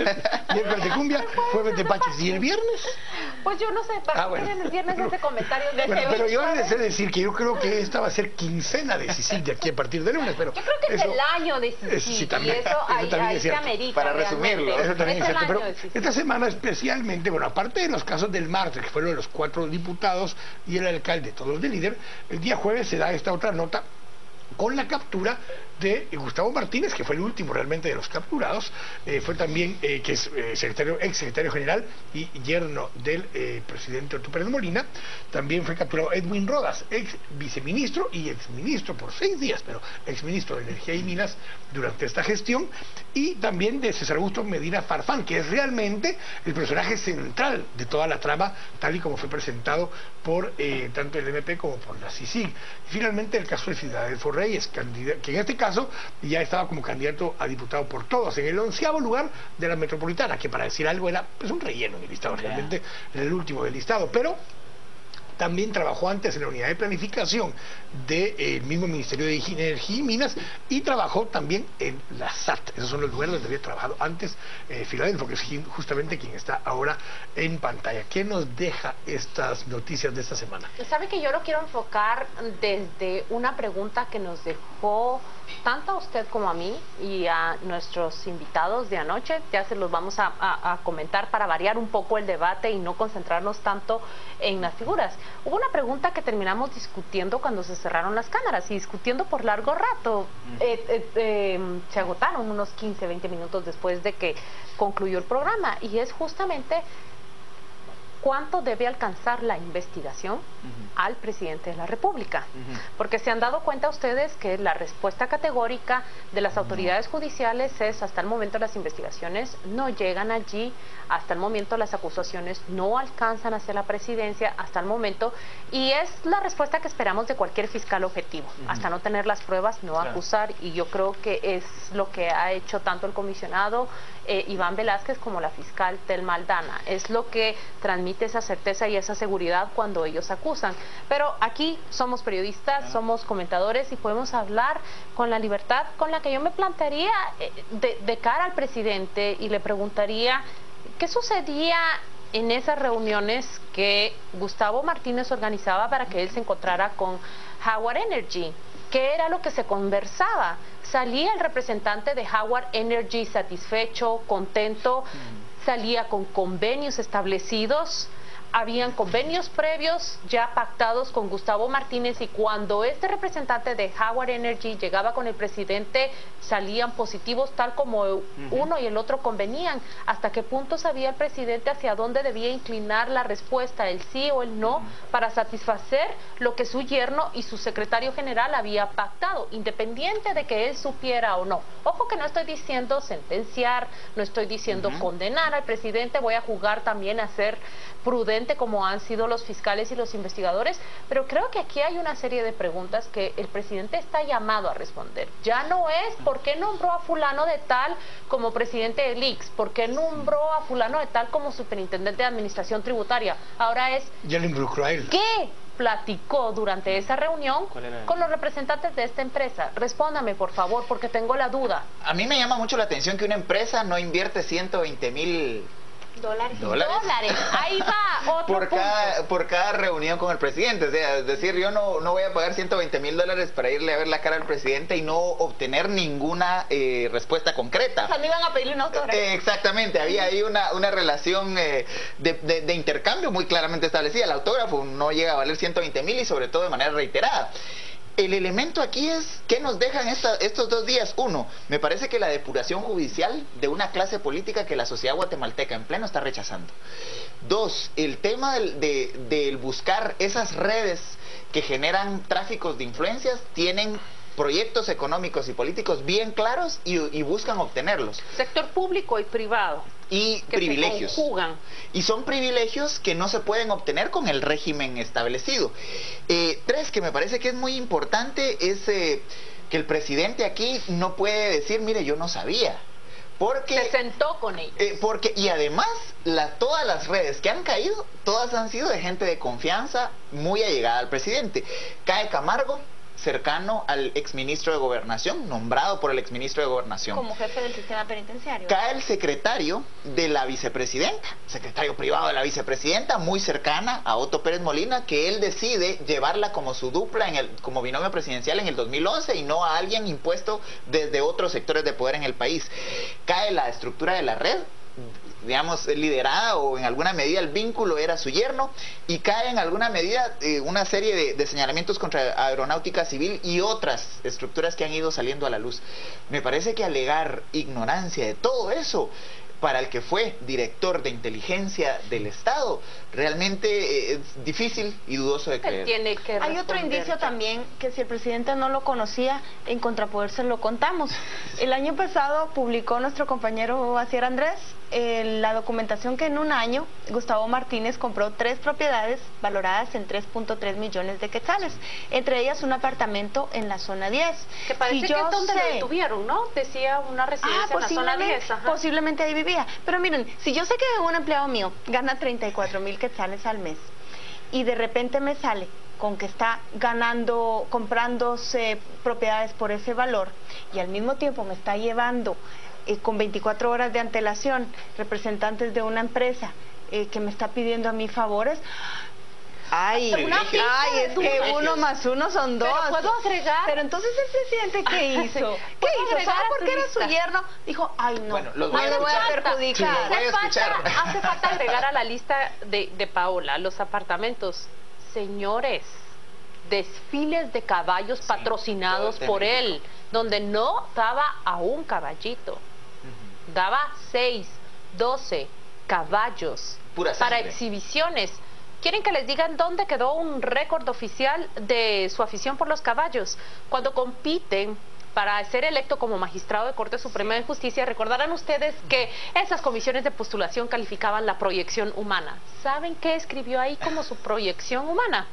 Miércoles de cumbia, jueves de Paches. ¿Y el viernes? Pues yo no sé, para bueno. el viernes ese comentario de bueno, pero yo les he de decir que yo creo que esta va a ser quincena de CICIG de aquí a partir de lunes, pero yo creo que eso, es el año de CICIG, sí, también, y eso ahí se amerita. Para resumirlo. Eso también es cierto, pero CICIG. esta semana especialmente, bueno, aparte de los casos del martes, que fueron los 4 diputados y el alcalde, todos de líder, el día jueves se da esta otra nota con la captura de Gustavo Martínez, que fue el último realmente de los capturados, fue también, que es ex secretario general y yerno del presidente Otto Pérez Molina. También fue capturado Edwin Rodas, ex viceministro y ex ministro por 6 días, pero ex ministro de Energía y Minas durante esta gestión, y también de César Augusto Medina Farfán, que es realmente el personaje central de toda la trama, tal y como fue presentado por tanto el MP como por la CICIG. Y finalmente el caso de Filadelfo Reyes, que en este caso ya estaba como candidato a diputado por todos, en el 11º lugar de la metropolitana, que para decir algo era pues un relleno en el listado, realmente en el último del listado, pero también trabajó antes en la unidad de planificación del mismo Ministerio de Energía y Minas, y trabajó también en la SAT. Esos son los lugares donde había trabajado antes Filadelfo, que es justamente quien está ahora en pantalla. ¿Qué nos deja estas noticias de esta semana? Sabe que yo lo quiero enfocar desde una pregunta que nos dejó tanto a usted como a mí y a nuestros invitados de anoche. Ya se los vamos a comentar para variar un poco el debate y no concentrarnos tanto en las figuras. Hubo una pregunta que terminamos discutiendo cuando se cerraron las cámaras y discutiendo por largo rato. Se agotaron unos 15, 20 minutos después de que concluyó el programa, y es justamente cuánto debe alcanzar la investigación al presidente de la República. Porque se han dado cuenta ustedes que la respuesta categórica de las autoridades judiciales es: hasta el momento las investigaciones no llegan allí, hasta el momento las acusaciones no alcanzan hacia la presidencia, hasta el momento, y es la respuesta que esperamos de cualquier fiscal objetivo, hasta no tener las pruebas, no acusar, y yo creo que es lo que ha hecho tanto el comisionado Iván Velázquez como la fiscal Telma Aldana, es lo que transmite esa certeza y esa seguridad cuando ellos acusan. Pero aquí somos periodistas, somos comentadores y podemos hablar con la libertad con la que yo me plantearía de cara al presidente y le preguntaría qué sucedía en esas reuniones que Gustavo Martínez organizaba para que él se encontrara con Howard Energy. ¿Qué era lo que se conversaba? Salía el representante de Howard Energy satisfecho, contento, salía con convenios establecidos. Habían convenios previos ya pactados con Gustavo Martínez, y cuando este representante de Howard Energy llegaba con el presidente salían positivos tal como uno y el otro convenían. ¿Hasta qué punto sabía el presidente hacia dónde debía inclinar la respuesta, el sí o el no, para satisfacer lo que su yerno y su secretario general había pactado, independiente de que él supiera o no? Ojo que no estoy diciendo sentenciar, no estoy diciendo condenar al presidente, voy a jugar también a ser prudente como han sido los fiscales y los investigadores, pero creo que aquí hay una serie de preguntas que el presidente está llamado a responder. Ya no es ¿por qué nombró a fulano de tal como presidente del ICS? ¿Por qué nombró a fulano de tal como superintendente de administración tributaria? Ahora es ya lo involucró a él. ¿Qué platicó durante esa reunión con los representantes de esta empresa? Respóndame, por favor, porque tengo la duda. A mí me llama mucho la atención que una empresa no invierte 120,000 dólares. Ahí va otro por cada reunión con el presidente. O sea, es decir, yo no voy a pagar 120,000 dólares para irle a ver la cara al presidente y no obtener ninguna respuesta concreta. O sea, no iban a pedirle un autógrafo. Exactamente, había ahí una relación de intercambio muy claramente establecida. El autógrafo no llega a valer 120,000 y sobre todo de manera reiterada. El elemento aquí es, ¿qué nos dejan estos 2 días? Uno, me parece que la depuración judicial de una clase política que la sociedad guatemalteca en pleno está rechazando. 2, el tema del buscar esas redes que generan tráficos de influencias tienen proyectos económicos y políticos bien claros y buscan obtenerlos. Sector público y privado. Y que privilegios. se conjugan. Y son privilegios que no se pueden obtener con el régimen establecido. Tres, que me parece que es muy importante, es que el presidente aquí no puede decir, mire, yo no sabía. Porque se sentó con ellos. Y además, todas las redes que han caído, todas han sido de gente de confianza muy allegada al presidente. Cae Camargo, cercano al exministro de Gobernación, nombrado por el exministro de Gobernación. Como jefe del sistema penitenciario. Cae el secretario de la vicepresidenta, secretario privado de la vicepresidenta, muy cercana a Otto Pérez Molina, que él decide llevarla como su dupla, como binomio presidencial en el 2011 y no a alguien impuesto desde otros sectores de poder en el país. Cae la estructura de la red, digamos, liderada, o en alguna medida el vínculo era su yerno, y cae en alguna medida una serie de señalamientos contra aeronáutica civil y otras estructuras que han ido saliendo a la luz. Me parece que alegar ignorancia de todo eso para el que fue director de inteligencia del Estado realmente es difícil y dudoso de creer. Hay otro indicio también, que si el presidente no lo conocía, en Contrapoder se lo contamos. El año pasado publicó nuestro compañero Asier Andrés la documentación que en un año Gustavo Martínez compró 3 propiedades valoradas en 3.3 millones de quetzales, entre ellas un apartamento en la zona 10. Que parece que es donde lo detuvieron, ¿no? Decía una residencia en la zona 10. Ajá. Posiblemente ahí vivía. Pero miren, si yo sé que un empleado mío gana 34,000 quetzales al mes y de repente me sale con que está comprándose propiedades por ese valor y al mismo tiempo me está llevando con 24 horas de antelación representantes de una empresa que me está pidiendo a mí favores. Es que 1 más 1 son 2. Pero puedo agregar. Pero entonces el presidente, ¿qué hizo? ¿Qué hizo? ¿Solo porque era su yerno? Dijo, ay no, bueno, no le voy a perjudicar. Hace falta agregar a la lista de Paola los apartamentos. Señores, desfiles de caballos patrocinados por él, donde no daba a un caballito, daba 6, 12 caballos para exhibiciones. ¿Quieren que les digan dónde quedó un récord oficial de su afición por los caballos? Cuando compiten para ser electo como magistrado de Corte Suprema de Justicia, recordarán ustedes que esas comisiones de postulación calificaban la proyección humana. ¿Saben qué escribió ahí como su proyección humana?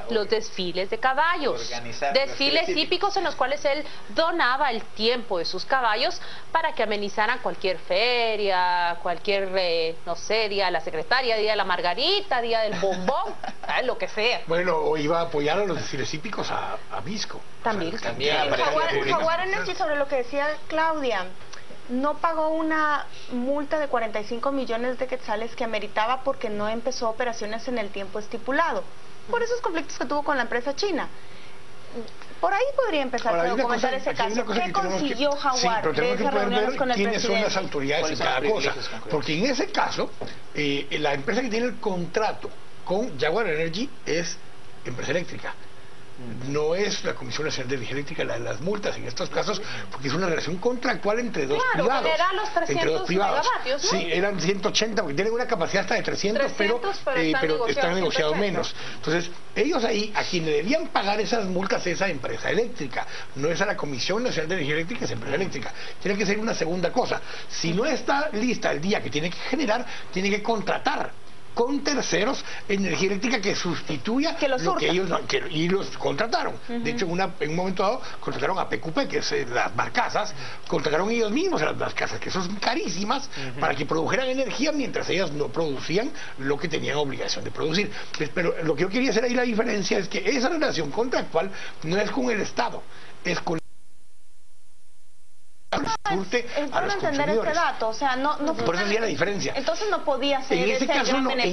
Los desfiles de caballos, desfiles hípicos en los cuales él donaba el tiempo de sus caballos para que amenizaran cualquier feria, cualquier, no sé, día de la secretaria, día de la margarita, día del bombón, ¿sabes? Lo que sea. Bueno, o iba a apoyar a los desfiles hípicos a Visco. También. Jaguar Energy, sobre lo que decía Claudia, no pagó una multa de 45 millones de quetzales que ameritaba porque no empezó operaciones en el tiempo estipulado, por esos conflictos que tuvo con la empresa china. Por ahí podría empezar a documentar ese caso. ¿Qué consiguió Jaguar de esas reuniones con el presidente? ¿Quiénes son las autoridades en cada cosa? Porque en ese caso, la empresa que tiene el contrato con Jaguar Energy es Empresa Eléctrica. No es la Comisión Nacional de Energía Eléctrica las multas en estos casos, porque es una relación contractual entre dos privados. Era los 300 megavatios, ¿no? Sí, eran 180, porque tienen una capacidad hasta de 300, pero están negociados menos. Entonces, ellos ahí, a quien le debían pagar esas multas es a Empresa Eléctrica, no es a la Comisión Nacional de Energía Eléctrica, es Empresa Eléctrica. Tiene que ser una segunda cosa. Si no está lista el día que tiene que generar, tiene que contratar con terceros energía eléctrica que sustituya lo que ellos y los contrataron. De hecho, en un momento dado contrataron a PQP, que es las barcazas, contrataron ellos mismos a las barcazas, que son carísimas, para que produjeran energía mientras ellas no producían lo que tenían obligación de producir. Pero lo que yo quería hacer ahí la diferencia es que esa relación contractual no es con el Estado, es con es para entender este dato, o sea, no por eso sería la diferencia. Entonces no podía ser en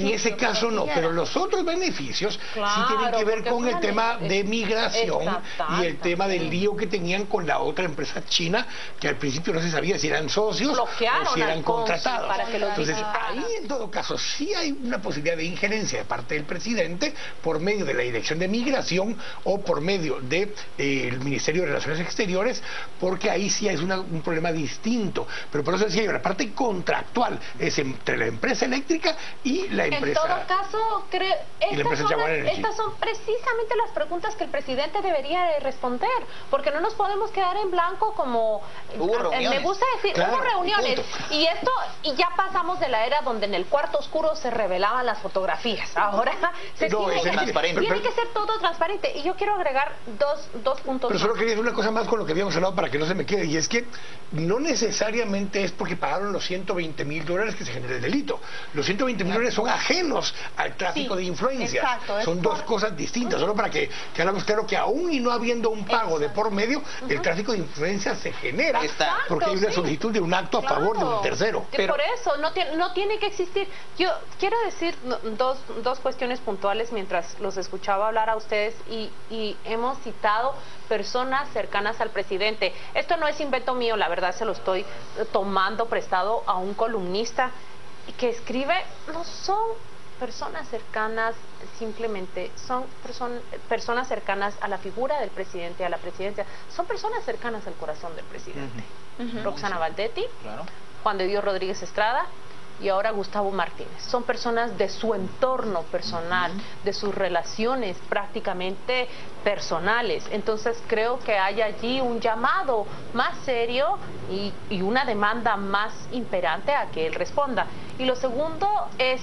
ese caso no, pero los otros beneficios sí tienen que ver con el tema de migración y el tema del lío que tenían con la otra empresa china, que al principio no se sabía si eran socios o si eran contratados. Entonces ahí en todo caso sí hay una posibilidad de injerencia de parte del presidente por medio de la Dirección de Migración o por medio del Ministerio de Relaciones Exteriores, porque ahí sí es una un problema distinto. Pero por eso decía yo, la parte contractual es entre la empresa eléctrica y la empresa... En todo caso, estas son precisamente las preguntas que el presidente debería de responder, porque no nos podemos quedar en blanco como... Me gusta decir, hubo reuniones, y ya pasamos de la era donde en el cuarto oscuro se revelaban las fotografías. Ahora tiene que ser todo transparente. Y yo quiero agregar dos puntos Pero solo más. quería decir una cosa más con lo que habíamos hablado para que no se me quede, y es que no necesariamente es porque pagaron los $120,000 que se genera el delito. Los $120,000 son ajenos al tráfico de influencia. Exacto, son dos cosas distintas, solo para que hagamos claro que aún y no habiendo un pago de por medio, el tráfico de influencia se genera porque hay una solicitud de un acto a favor de un tercero. Por eso, no tiene que existir. Yo quiero decir dos cuestiones puntuales mientras los escuchaba hablar a ustedes y hemos citado personas cercanas al presidente. Esto no es invento mío, la verdad se lo estoy tomando prestado a un columnista que escribe, no son personas cercanas, simplemente son personas cercanas a la figura del presidente, a la presidencia, son personas cercanas al corazón del presidente. Roxana Valdetti, Juan de Dios Rodríguez Estrada y ahora Gustavo Martínez. Son personas de su entorno personal, de sus relaciones prácticamente personales. Entonces creo que hay allí un llamado más serio y una demanda más imperante a que él responda. Y lo segundo es,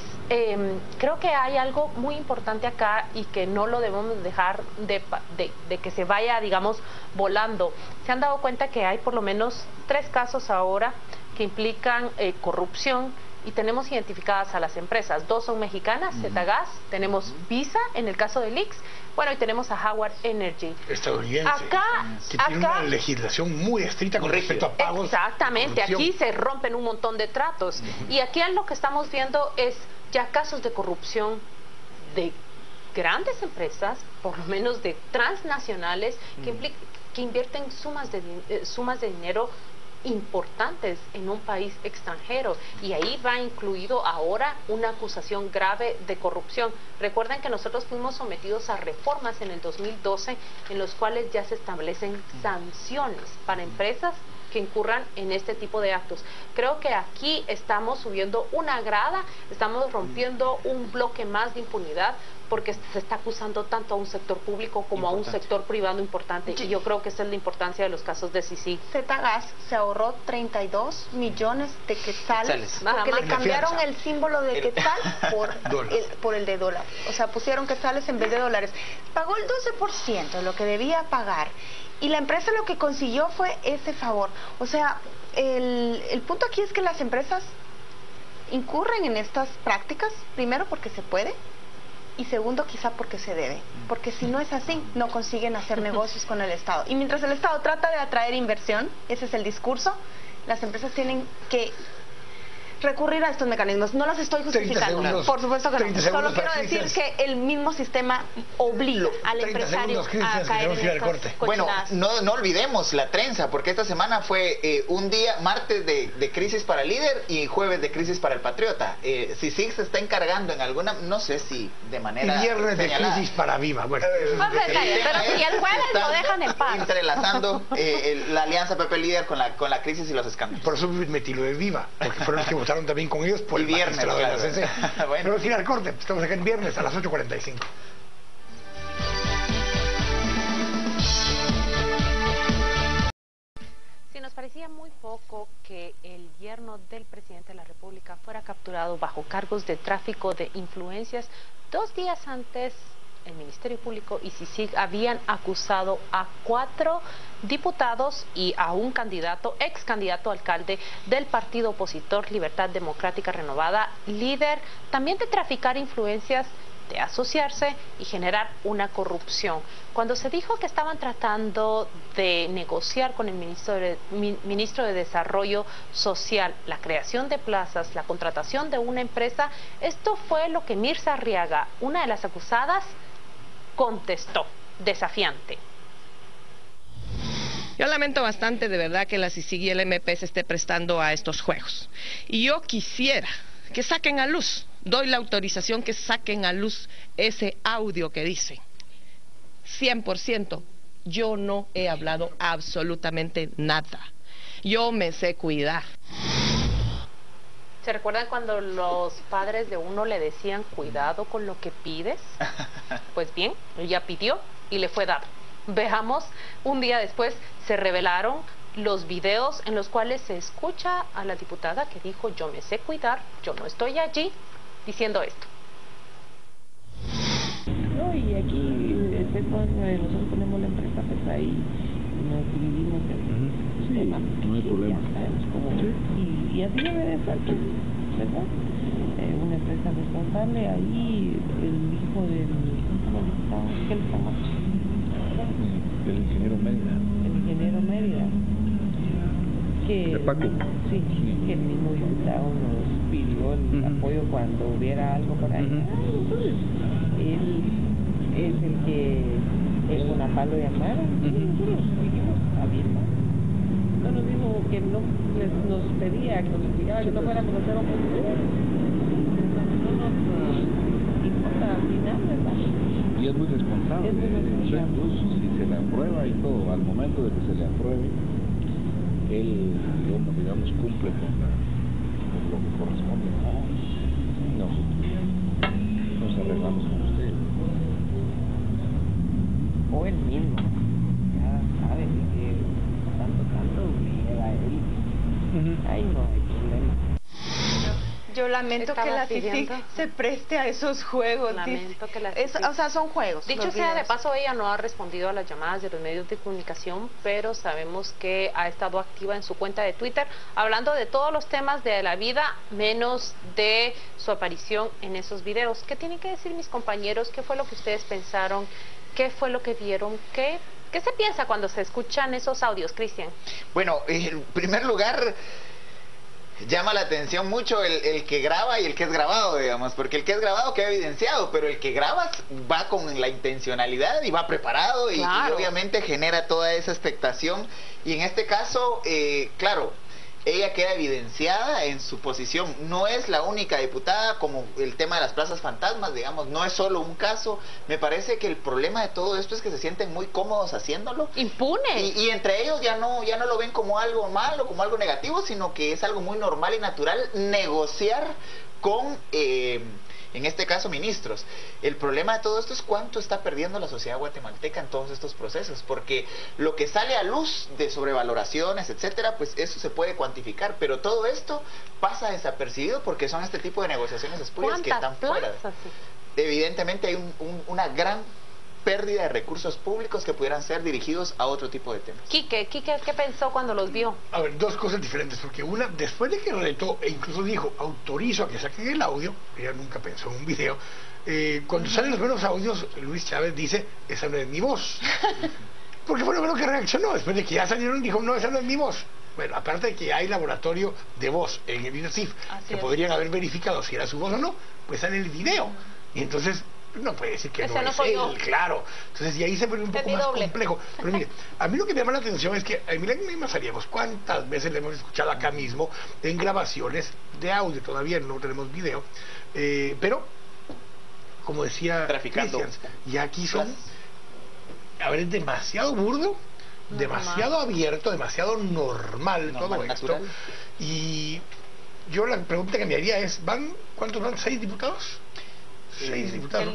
creo que hay algo muy importante acá y que no lo debemos dejar de que se vaya, digamos, volando. Se han dado cuenta que hay por lo menos 3 casos ahora que implican corrupción, y tenemos identificadas a las empresas. 2 son mexicanas, Zetagas, tenemos Visa en el caso de Lix, bueno, y tenemos a Howard Energy. Estadounidense, que tiene una legislación muy estricta con respecto a pagos. Exactamente, aquí se rompen un montón de tratos. Y aquí lo que estamos viendo es ya casos de corrupción de grandes empresas, por lo menos de transnacionales, que invierten sumas de dinero importantes en un país extranjero, y ahí va incluido ahora una acusación grave de corrupción. Recuerden que nosotros fuimos sometidos a reformas en el 2012 en los cuales ya se establecen sanciones para empresas que incurran en este tipo de actos. Creo que aquí estamos subiendo una grada, estamos rompiendo un bloque más de impunidad, porque se está acusando tanto a un sector público como a un sector privado importante. Y yo creo que esa es la importancia de los casos de CICIG. Zetagas se ahorró 32 millones de quetzales, porque le cambiaron el símbolo de quetzal por el de dólar. O sea, pusieron quetzales en vez de dólares. Pagó el 12% de lo que debía pagar. Y la empresa lo que consiguió fue ese favor. O sea, el punto aquí es que las empresas incurren en estas prácticas, primero porque se puede, y segundo quizá porque se debe, porque si no es así no consiguen hacer negocios con el Estado. Y mientras el Estado trata de atraer inversión, ese es el discurso, las empresas tienen que recurrir a estos mecanismos. No los estoy justificando, por supuesto que no. Solo quiero decir que el mismo sistema obliga al empresario a caer en estas Bueno, no olvidemos la trenza, porque esta semana fue un día, martes de crisis para el líder y jueves de crisis para el patriota. CICIG se está encargando en alguna, no sé si de manera y viernes señalada, de crisis para Viva. Bueno, pero si el jueves lo dejan en paz. Entrelazando la alianza PP Líder con la crisis y los escándalos. Por eso metí lo de Viva, porque fueron los que votaron también con ellos por el magistrado de la CC. Bueno. Pero sin el corte, estamos acá en viernes a las 8:45. Si nos parecía muy poco que el yerno del presidente de la República fuera capturado bajo cargos de tráfico de influencias, 2 días antes el Ministerio Público y CICIG habían acusado a 4 diputados y a un ex candidato alcalde del partido opositor Libertad Democrática Renovada, líder, también de traficar influencias, de asociarse y generar una corrupción. Cuando se dijo que estaban tratando de negociar con el ministro de Desarrollo Social la creación de plazas, la contratación de una empresa, esto fue lo que Mirza Arriaga, una de las acusadas, contestó, desafiante. Yo lamento bastante de verdad que la CICIG y el MP se esté prestando a estos juegos. Y yo quisiera que saquen a luz, doy la autorización que saquen a luz ese audio que dice 100%, yo no he hablado absolutamente nada. yo me sé cuidar. ¿Se recuerdan cuando los padres de uno le decían cuidado con lo que pides? Pues bien, ella pidió y le fue dado. Veamos, un día después se revelaron los videos en los cuales se escucha a la diputada que dijo yo me sé cuidar, yo no estoy allí, diciendo esto. No, y aquí nosotros tenemos la empresa, pues ahí nos dividimos el tema. No hay problema. Ya sabemos cómo. Y así debe de ser, ¿verdad? Una empresa responsable, ahí el hijo del diputado, ¿qué le llama? El ingeniero Mérida. El ingeniero Mérida. Que, ¿De Paco? Sí, que el mismo diputado nos pidió el apoyo cuando hubiera algo por ahí. Entonces, él es el que es una palo de amar. Nosotros dijimos, está bien, ¿no? No nos dijo que no nos pedía, que nos explicaba que no fuéramos a hacer oposición. No nos importa al final, ¿verdad? Y es muy responsable. Es muy responsable. Si se le aprueba y todo, al momento de que se le apruebe, él, digamos, cumple con lo que corresponde. Nos arreglamos con usted. O él mismo. Ya sabe que tanto lleva él. Ahí no hay problema. Yo lamento que la CICIG se preste a esos juegos. Lamento que la o sea, son juegos. Dicho sea de paso, ella no ha respondido a las llamadas de los medios de comunicación, pero sabemos que ha estado activa en su cuenta de Twitter, hablando de todos los temas de la vida, menos de su aparición en esos videos. ¿Qué tienen que decir mis compañeros? ¿Qué fue lo que ustedes pensaron? ¿Qué fue lo que vieron? ¿Qué se piensa cuando se escuchan esos audios, Cristian? Bueno, en primer lugar, llama la atención mucho el que graba y el que es grabado, digamos, porque el que es grabado queda evidenciado, pero el que graba va con la intencionalidad y va preparado y obviamente genera toda esa expectación. Y en este caso, claro, ella queda evidenciada en su posición. No es la única diputada, como el tema de las plazas fantasmas, digamos, no es solo un caso. Me parece que el problema de todo esto es que se sienten muy cómodos haciéndolo. Impune. Y entre ellos ya no lo ven como algo malo, como algo negativo, sino que es algo muy normal y natural negociar con, en este caso, ministros. El problema de todo esto es cuánto está perdiendo la sociedad guatemalteca en todos estos procesos, porque lo que sale a luz de sobrevaloraciones, etcétera, pues eso se puede cuantificar, pero todo esto pasa desapercibido porque son este tipo de negociaciones espurias que están fuera. Evidentemente hay una gran pérdida de recursos públicos que pudieran ser dirigidos a otro tipo de temas. Quique, ¿qué pensó cuando los vio? A ver, dos cosas diferentes, porque una, después de que retó e incluso dijo, autorizo a que saquen el audio, ella nunca pensó en un video, cuando salen los buenos audios, Luis Chávez dice, esa no es mi voz. Porque fue lo primero que reaccionó, después de que ya salieron, dijo, no, esa no es mi voz. Bueno, aparte de que hay laboratorio de voz en el INASIF, que podrían haber verificado si era su voz o no, pues sale el video. Y entonces no puede decir que no es él, claro. Entonces, y ahí se vuelve un poco más complejo. Pero mire, a mí lo que me llama la atención es que, mira que mismo sabíamos cuántas veces le hemos escuchado acá mismo en grabaciones de audio, todavía no tenemos video, pero, como decía Cristian, y aquí son, a ver, es demasiado burdo, demasiado abierto, demasiado normal todo esto. Y yo la pregunta que me haría es, ¿cuántos van? ¿6 diputados? 6 diputados.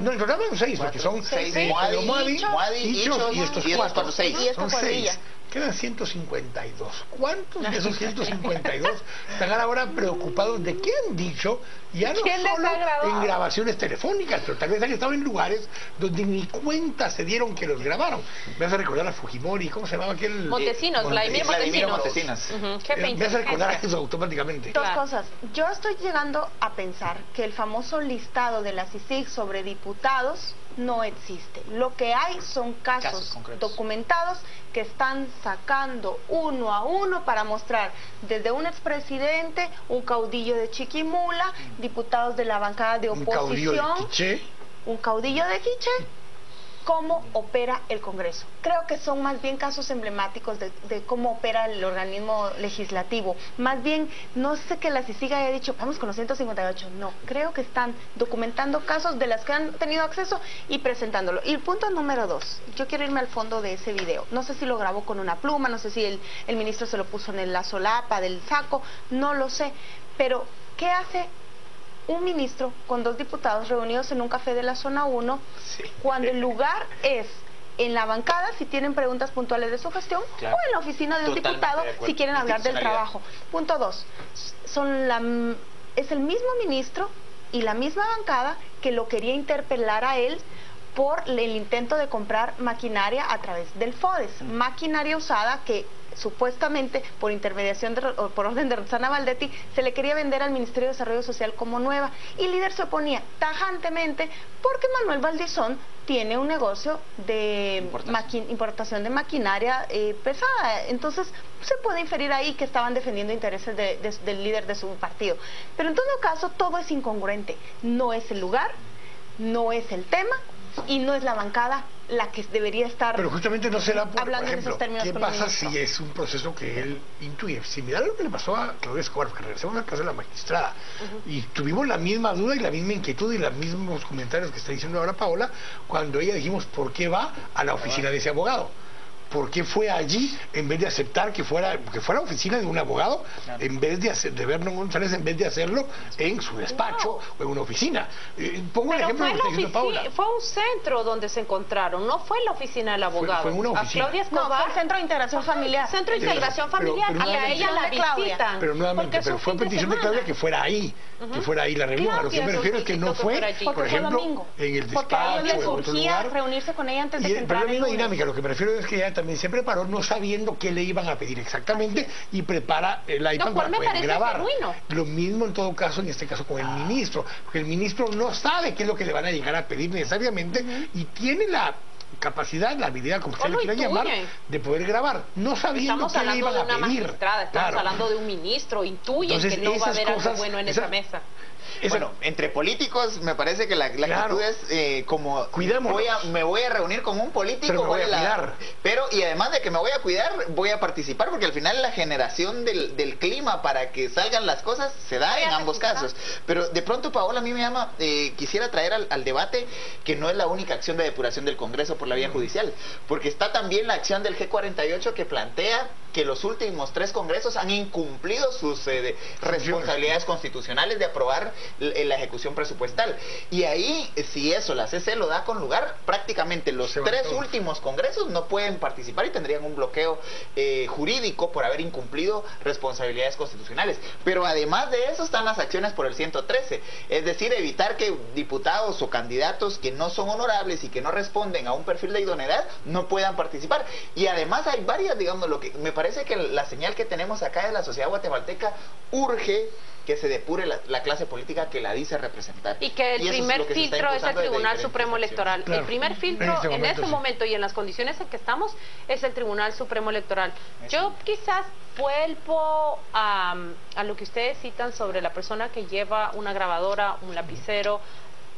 No, en total van 6, porque son 6. Moadi, Hichos y estos 4. Son 6. Quedan 152. ¿Cuántos de esos 152 están ahora preocupados de qué han dicho? Ya no solo en grabaciones telefónicas, pero tal vez han estado en lugares donde ni cuenta se dieron que los grabaron. Me hace recordar a Fujimori, ¿cómo se llamaba aquel? Montesinos, Vladimir Montesinos. Me hace recordar a eso automáticamente. Dos cosas. Yo estoy llegando a pensar que el famoso listado de la CICIG sobre diputados no existe. Lo que hay son casos documentados que están sacando uno a uno para mostrar desde un expresidente, un caudillo de Chiquimula, diputados de la bancada de oposición, un caudillo de Quiché cómo opera el Congreso. Creo que son más bien casos emblemáticos de cómo opera el organismo legislativo. Más bien, no sé que la CICIG haya dicho, vamos con los 158. No, creo que están documentando casos de las que han tenido acceso y presentándolo. Y el punto número 2, yo quiero irme al fondo de ese video. No sé si lo grabó con una pluma, no sé si el ministro se lo puso en la solapa del saco, no lo sé. Pero, ¿qué hace un ministro con 2 diputados reunidos en un café de la zona 1 cuando el lugar es en la bancada si tienen preguntas puntuales de su gestión o en la oficina de un diputado si quieren hablar del trabajo? Punto 2, es el mismo ministro y la misma bancada que lo quería interpelar a él por el intento de comprar maquinaria a través del FODES, maquinaria usada que supuestamente por intermediación o por orden de Roxana Valdetti se le quería vender al Ministerio de Desarrollo Social como nueva, y el líder se oponía tajantemente porque Manuel Valdizón tiene un negocio de importación de maquinaria pesada. Entonces se puede inferir ahí que estaban defendiendo intereses del líder de su partido, pero en todo caso todo es incongruente, no es el lugar, no es el tema y no es la bancada la que debería estar. Pero justamente no será por hablando ejemplo, en esos términos. ¿Qué pasa si es un proceso que él intuye? Similar a lo que le pasó a Claudia Escobar, porque regresamos al caso de la magistrada y tuvimos la misma duda y la misma inquietud y los mismos comentarios que está diciendo ahora Paola cuando ella dijimos ¿por qué va a la oficina de ese abogado? ¿Por qué fue allí en vez de aceptar que fuera oficina de un abogado, en vez de Vernon González, en vez de hacerlo en su despacho o en una oficina? Pongo el ejemplo de lo que está diciendo Paola. Fue un centro donde se encontraron, no fue la oficina del abogado. Fue una oficina. A Claudia Escobar, no, fue el Centro de Integración Familiar. Centro de Integración Familiar, y a ella la visitan. Pero nuevamente, fue petición de Claudia que fuera ahí, que fuera ahí la reunión. A lo que me refiero es que no fue, por ejemplo, en el despacho o en otro lugar. Reunirse con ella antes de que entrara. Pero la misma dinámica, lo que me refiero es que ella también se preparó no sabiendo qué le iban a pedir exactamente y prepara el iPad para poder grabar. Genuino. Lo mismo en todo caso, en este caso con el ministro, porque el ministro no sabe qué es lo que le van a llegar a pedir necesariamente y tiene la capacidad, la habilidad, como usted le quiera llamar, de poder grabar, no sabiendo qué le iban a pedir. Estamos hablando de un ministro, intuyen que no va a haber algo bueno en esa mesa. Bueno, entre políticos me parece que la actitud es como me voy a reunir con un político, pero me voy a cuidar. Y además de que me voy a cuidar, voy a participar, porque al final la generación del clima para que salgan las cosas se da en ambos casos. Pero de pronto, Paola, a mí me llama, quisiera traer al debate que no es la única acción de depuración del Congreso por la vía judicial, porque está también la acción del G48 que plantea que los últimos 3 congresos han incumplido sus responsabilidades constitucionales de aprobar la ejecución presupuestal. Y ahí, si eso la CC lo da con lugar, prácticamente los 3 últimos congresos no pueden participar y tendrían un bloqueo jurídico por haber incumplido responsabilidades constitucionales. Pero además de eso están las acciones por el 113, es decir, evitar que diputados o candidatos que no son honorables y que no responden a un perfil de idoneidad no puedan participar. Y además hay varias, digamos, lo que me parece que la señal que tenemos acá de la sociedad guatemalteca urge que se depure la clase política que la dice representar. Y que el primer filtro es el Tribunal Supremo Electoral. Claro. El primer filtro en este momento y en las condiciones en que estamos es el Tribunal Supremo Electoral. Yo quizás vuelvo a lo que ustedes citan sobre la persona que lleva una grabadora, un lapicero,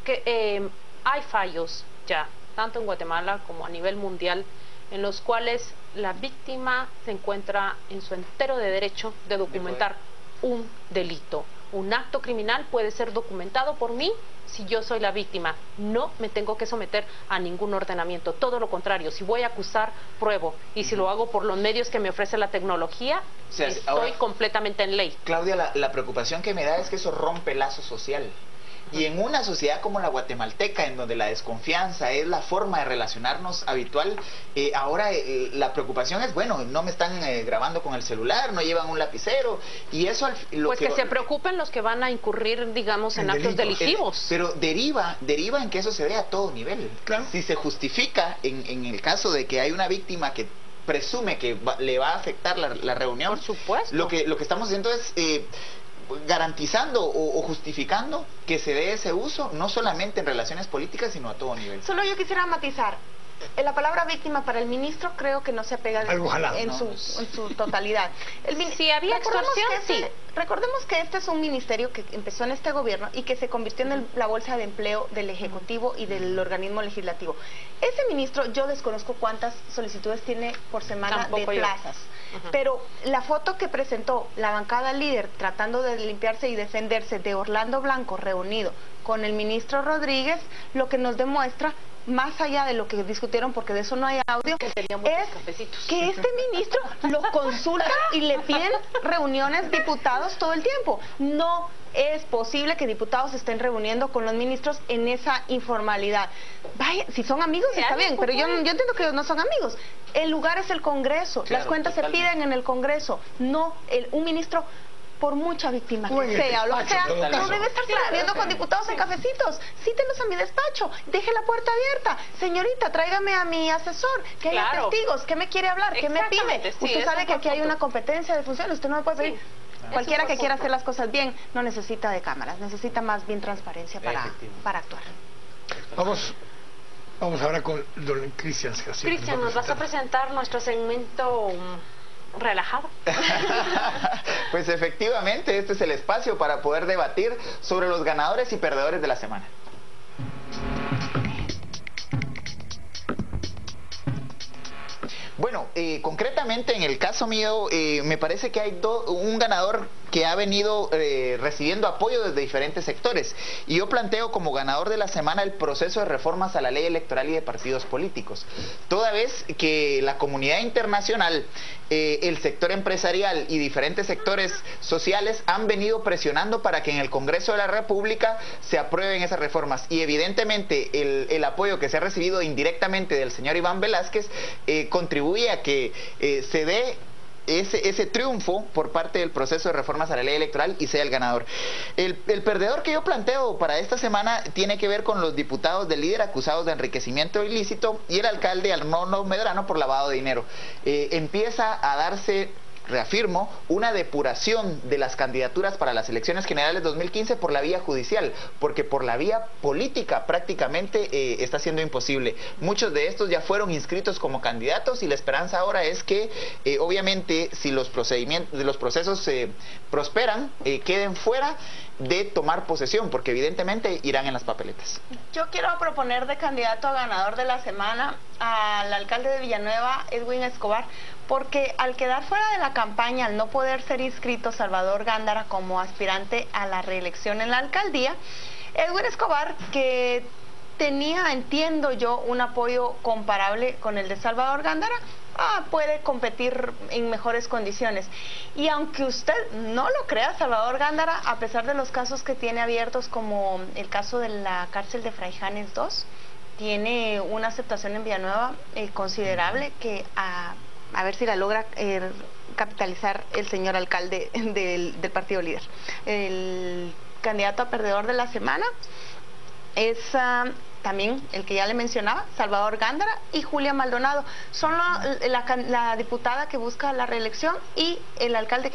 que hay fallos ya, tanto en Guatemala como a nivel mundial, en los cuales la víctima se encuentra en su entero de derecho de documentar un delito. Un acto criminal puede ser documentado por mí si yo soy la víctima. No me tengo que someter a ningún ordenamiento. Todo lo contrario, si voy a acusar, pruebo. Y si lo hago por los medios que me ofrece la tecnología, estoy completamente en ley. Claudia, la preocupación que me da es que eso rompe el lazo social. Y en una sociedad como la guatemalteca, en donde la desconfianza es la forma de relacionarnos habitual, ahora la preocupación es, bueno, no me están grabando con el celular, no llevan un lapicero, y eso... Pues que se preocupen los que van a incurrir, digamos, en actos delictivos. Pero deriva en que eso se dé a todo nivel. Claro. Si se justifica, en el caso de que hay una víctima que presume que le va a afectar la reunión, por supuesto, lo que estamos haciendo es... garantizando o justificando que se dé ese uso, no solamente en relaciones políticas, sino a todo nivel. Solo yo quisiera matizar, la palabra víctima para el ministro creo que no se apega en su totalidad. Si había extorsión, sí. Recordemos que este es un ministerio que empezó en este gobierno y que se convirtió en la bolsa de empleo del Ejecutivo y del organismo legislativo. Ese ministro, yo desconozco cuántas solicitudes tiene por semana de plazas, pero la foto que presentó la bancada líder tratando de limpiarse y defenderse de Orlando Blanco reunido con el ministro Rodríguez, lo que nos demuestra, más allá de lo que discutieron, porque de eso no hay audio, es que este ministro lo consulta y le piden reuniones diputados todo el tiempo. No es posible que diputados estén reuniendo con los ministros en esa informalidad. Vaya, si son amigos está bien, pero yo entiendo que ellos no son amigos. El lugar es el Congreso, las cuentas se piden en el Congreso, no un ministro. Por mucha víctima que sea o lo que sea, no debe estar viendo con diputados en cafecitos. Cítenos a mi despacho, deje la puerta abierta. Señorita, tráigame a mi asesor, que haya testigos, ¿qué me quiere hablar? ¿Qué me pide? Usted sabe que aquí hay una competencia de funciones, usted no me puede pedir. Cualquiera que quiera hacer las cosas bien no necesita de cámaras, necesita más bien transparencia para actuar. Vamos ahora con don Cristian. Cristian, nos vas a presentar nuestro segmento relajado. Pues efectivamente, este es el espacio para poder debatir sobre los ganadores y perdedores de la semana. Bueno, concretamente en el caso mío, me parece que hay un ganador que ha venido recibiendo apoyo desde diferentes sectores. Y yo planteo como ganador de la semana el proceso de reformas a la ley electoral y de partidos políticos. Toda vez que la comunidad internacional, el sector empresarial y diferentes sectores sociales han venido presionando para que en el Congreso de la República se aprueben esas reformas. Y evidentemente el apoyo que se ha recibido indirectamente del señor Iván Velázquez contribuye a que se dé ese triunfo por parte del proceso de reformas a la ley electoral y sea el ganador. El perdedor que yo planteo para esta semana tiene que ver con los diputados del líder acusados de enriquecimiento ilícito y el alcalde Arnoldo Medrano por lavado de dinero. Empieza a darse, reafirmo, una depuración de las candidaturas para las elecciones generales 2015 por la vía judicial, porque por la vía política prácticamente está siendo imposible. Muchos de estos ya fueron inscritos como candidatos y la esperanza ahora es que obviamente si los procesos prosperan, queden fuera de tomar posesión, porque evidentemente irán en las papeletas. Yo quiero proponer de candidato a ganador de la semana al alcalde de Villanueva, Edwin Escobar, porque al quedar fuera de la campaña, al no poder ser inscrito Salvador Gándara como aspirante a la reelección en la alcaldía, Edwin Escobar, que tenía, entiendo yo, un apoyo comparable con el de Salvador Gándara, puede competir en mejores condiciones. Y aunque usted no lo crea, Salvador Gándara, a pesar de los casos que tiene abiertos, como el caso de la cárcel de Fraijanes 2, tiene una aceptación en Villanueva considerable que a ver si la logra capitalizar el señor alcalde del partido líder. El candidato a perdedor de la semana es también el que ya le mencionaba, Salvador Gándara y Julia Maldonado. Son la diputada que busca la reelección y el exalcalde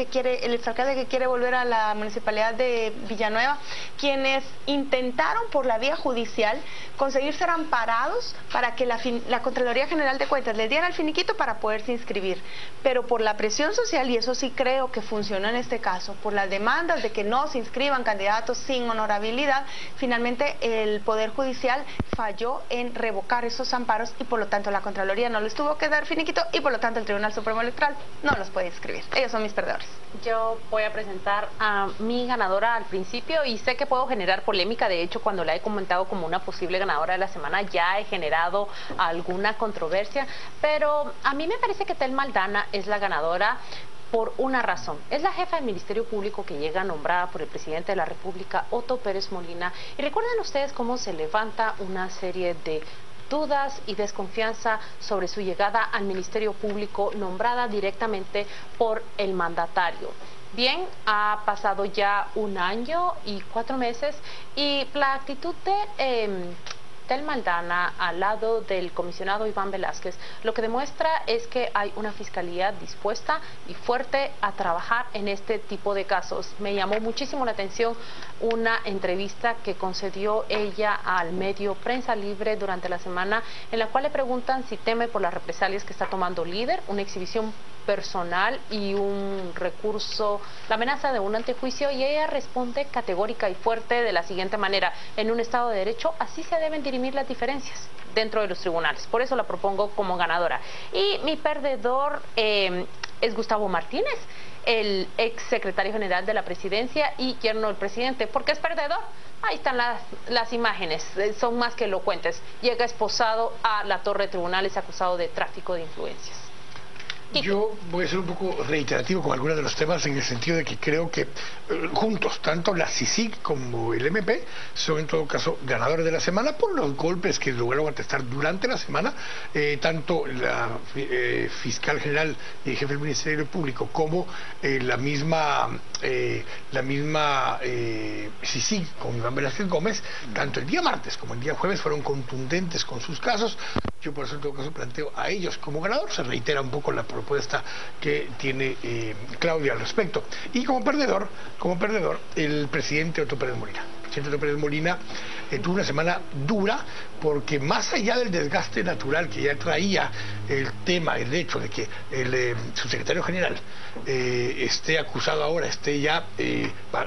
que quiere volver a la municipalidad de Villanueva, quienes intentaron por la vía judicial conseguir ser amparados para que la Contraloría General de Cuentas les diera el finiquito para poderse inscribir. Pero por la presión social, y eso sí creo que funcionó en este caso, por las demandas de que no se inscriban candidatos sin honorabilidad, finalmente el Poder Judicial falló en revocar esos amparos y por lo tanto la Contraloría no les tuvo que dar finiquito y por lo tanto el Tribunal Supremo Electoral no los puede inscribir. Ellos son mis perdedores. Yo voy a presentar a mi ganadora al principio y sé que puedo generar polémica. De hecho, cuando la he comentado como una posible ganadora de la semana ya he generado alguna controversia, pero a mí me parece que Telma Aldana es la ganadora por una razón. Es la jefa del Ministerio Público que llega nombrada por el presidente de la República, Otto Pérez Molina, y recuerden ustedes cómo se levanta una serie de dudas y desconfianza sobre su llegada al Ministerio Público nombrada directamente por el mandatario. Bien, ha pasado ya 1 año y 4 meses y la actitud de Tel Maldana al lado del comisionado Iván Velázquez, lo que demuestra es que hay una fiscalía dispuesta y fuerte a trabajar en este tipo de casos. Me llamó muchísimo la atención una entrevista que concedió ella al medio Prensa Libre durante la semana, en la cual le preguntan si teme por las represalias que está tomando Líder, una exhibición personal y un recurso, la amenaza de un antejuicio, y ella responde categórica y fuerte de la siguiente manera: en un Estado de Derecho así se deben dirimir las diferencias dentro de los tribunales, por eso la propongo como ganadora. Y mi perdedor es Gustavo Martínez, el ex secretario general de la presidencia y yerno del presidente. ¿Por qué es perdedor? Ahí están las imágenes, son más que elocuentes. Llega esposado a la torre de tribunales acusado de tráfico de influencias. Yo voy a ser un poco reiterativo con algunos de los temas, en el sentido de que creo que juntos, tanto la CICIG como el MP son en todo caso ganadores de la semana por los golpes que lograron atestar durante la semana, tanto la fiscal general y jefe del Ministerio Público como la misma CICIG con Iván Velázquez Gómez, tanto el día martes como el día jueves fueron contundentes con sus casos. Yo por eso en todo caso planteo a ellos como ganador. Se reitera un poco la propuesta que tiene Claudia al respecto. Y como perdedor, el presidente Otto Pérez Molina. El presidente Otto Pérez Molina tuvo una semana dura, porque más allá del desgaste natural que ya traía el tema, el hecho de que el subsecretario general esté acusado ahora, esté ya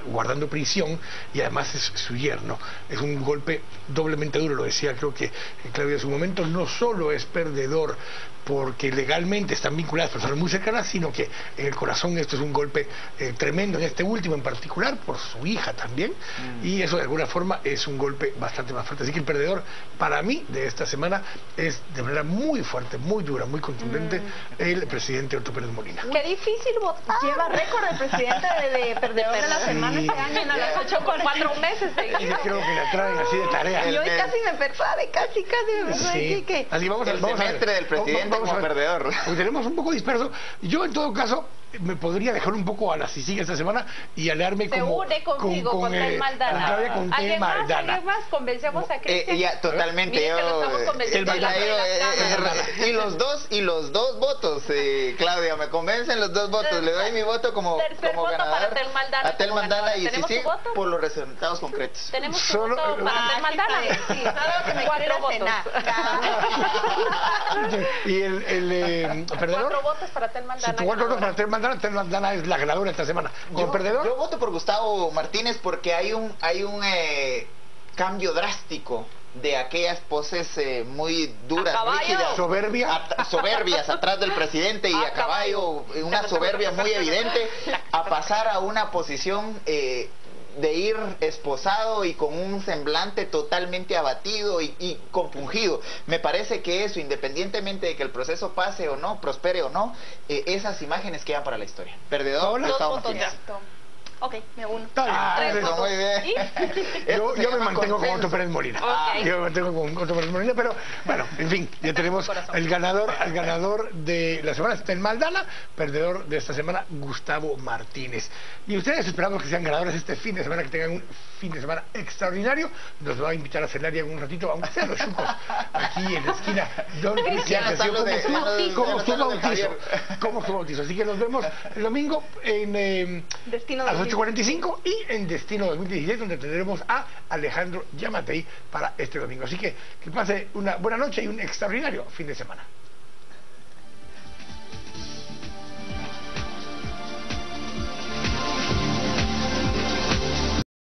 guardando prisión, y además es su yerno, es un golpe doblemente duro. Lo decía creo que Claudia en su momento, no solo es perdedor porque legalmente están vinculadas personas muy cercanas, sino que en el corazón esto es un golpe tremendo, en este último en particular, por su hija también, y eso de alguna forma es un golpe bastante más fuerte. Así que el perdedor para mí de esta semana es de manera muy fuerte, muy dura, muy contundente, el presidente Otto Pérez Molina. Qué difícil votar. Lleva récord el presidente de perdedor de la semana este año, no lo has hecho con 4 meses seguidos. Y creo que la traen así de tarea. Y hoy casi me persuade, casi me sí. Que... Así vamos el semestre del presidente como perdedor. Hoy tenemos un poco disperso. Yo en todo caso me podría dejar un poco a la CICIG esta semana y aliarme se une contigo con Tel Maldana. ¿Alguien más? Convencemos a Cristian. Ya, totalmente. Y los dos votos, Claudia, me convencen los 2 votos. Le doy mi voto como ganador a Tel Maldana y CICIG por los resultados concretos. Tenemos tu voto para Tel Maldana. Sí, solo que me 4 votos. Y el perdedor. 4 votos para Tel Maldana. 4 votos para Tel Maldana. Tel Maldana es la ganadora esta semana. ¿Perdedor? Yo voto por Gustavo Martínez porque hay un cambio drástico de aquellas poses muy duras, rígidas, soberbias atrás del presidente y a caballo, una soberbia muy evidente, a pasar a una posición de ir esposado y con un semblante totalmente abatido y compungido. Me parece que eso, independientemente de que el proceso pase o no, prospere o no, esas imágenes quedan para la historia. Perdedor, Gustavo Martínez. Ok, me uno. Muy bien. Yo me mantengo con Otto Pérez Molina. Yo me mantengo con Otto Pérez Molina, pero bueno, en fin, ya tenemos el ganador de la semana, Tel Maldana, perdedor de esta semana, Gustavo Martínez. Y ustedes esperamos que sean ganadores este fin de semana, que tengan un fin de semana extraordinario. Nos va a invitar a cenar ya un ratito, aunque sean los chucos, aquí en la esquina. Don Cristian, como su bautizo. Así que nos vemos el domingo en Destino a las 8:45 y en Destino 2016, donde tendremos a Alejandro Yamatei para este domingo. Así que pase una buena noche y un extraordinario fin de semana.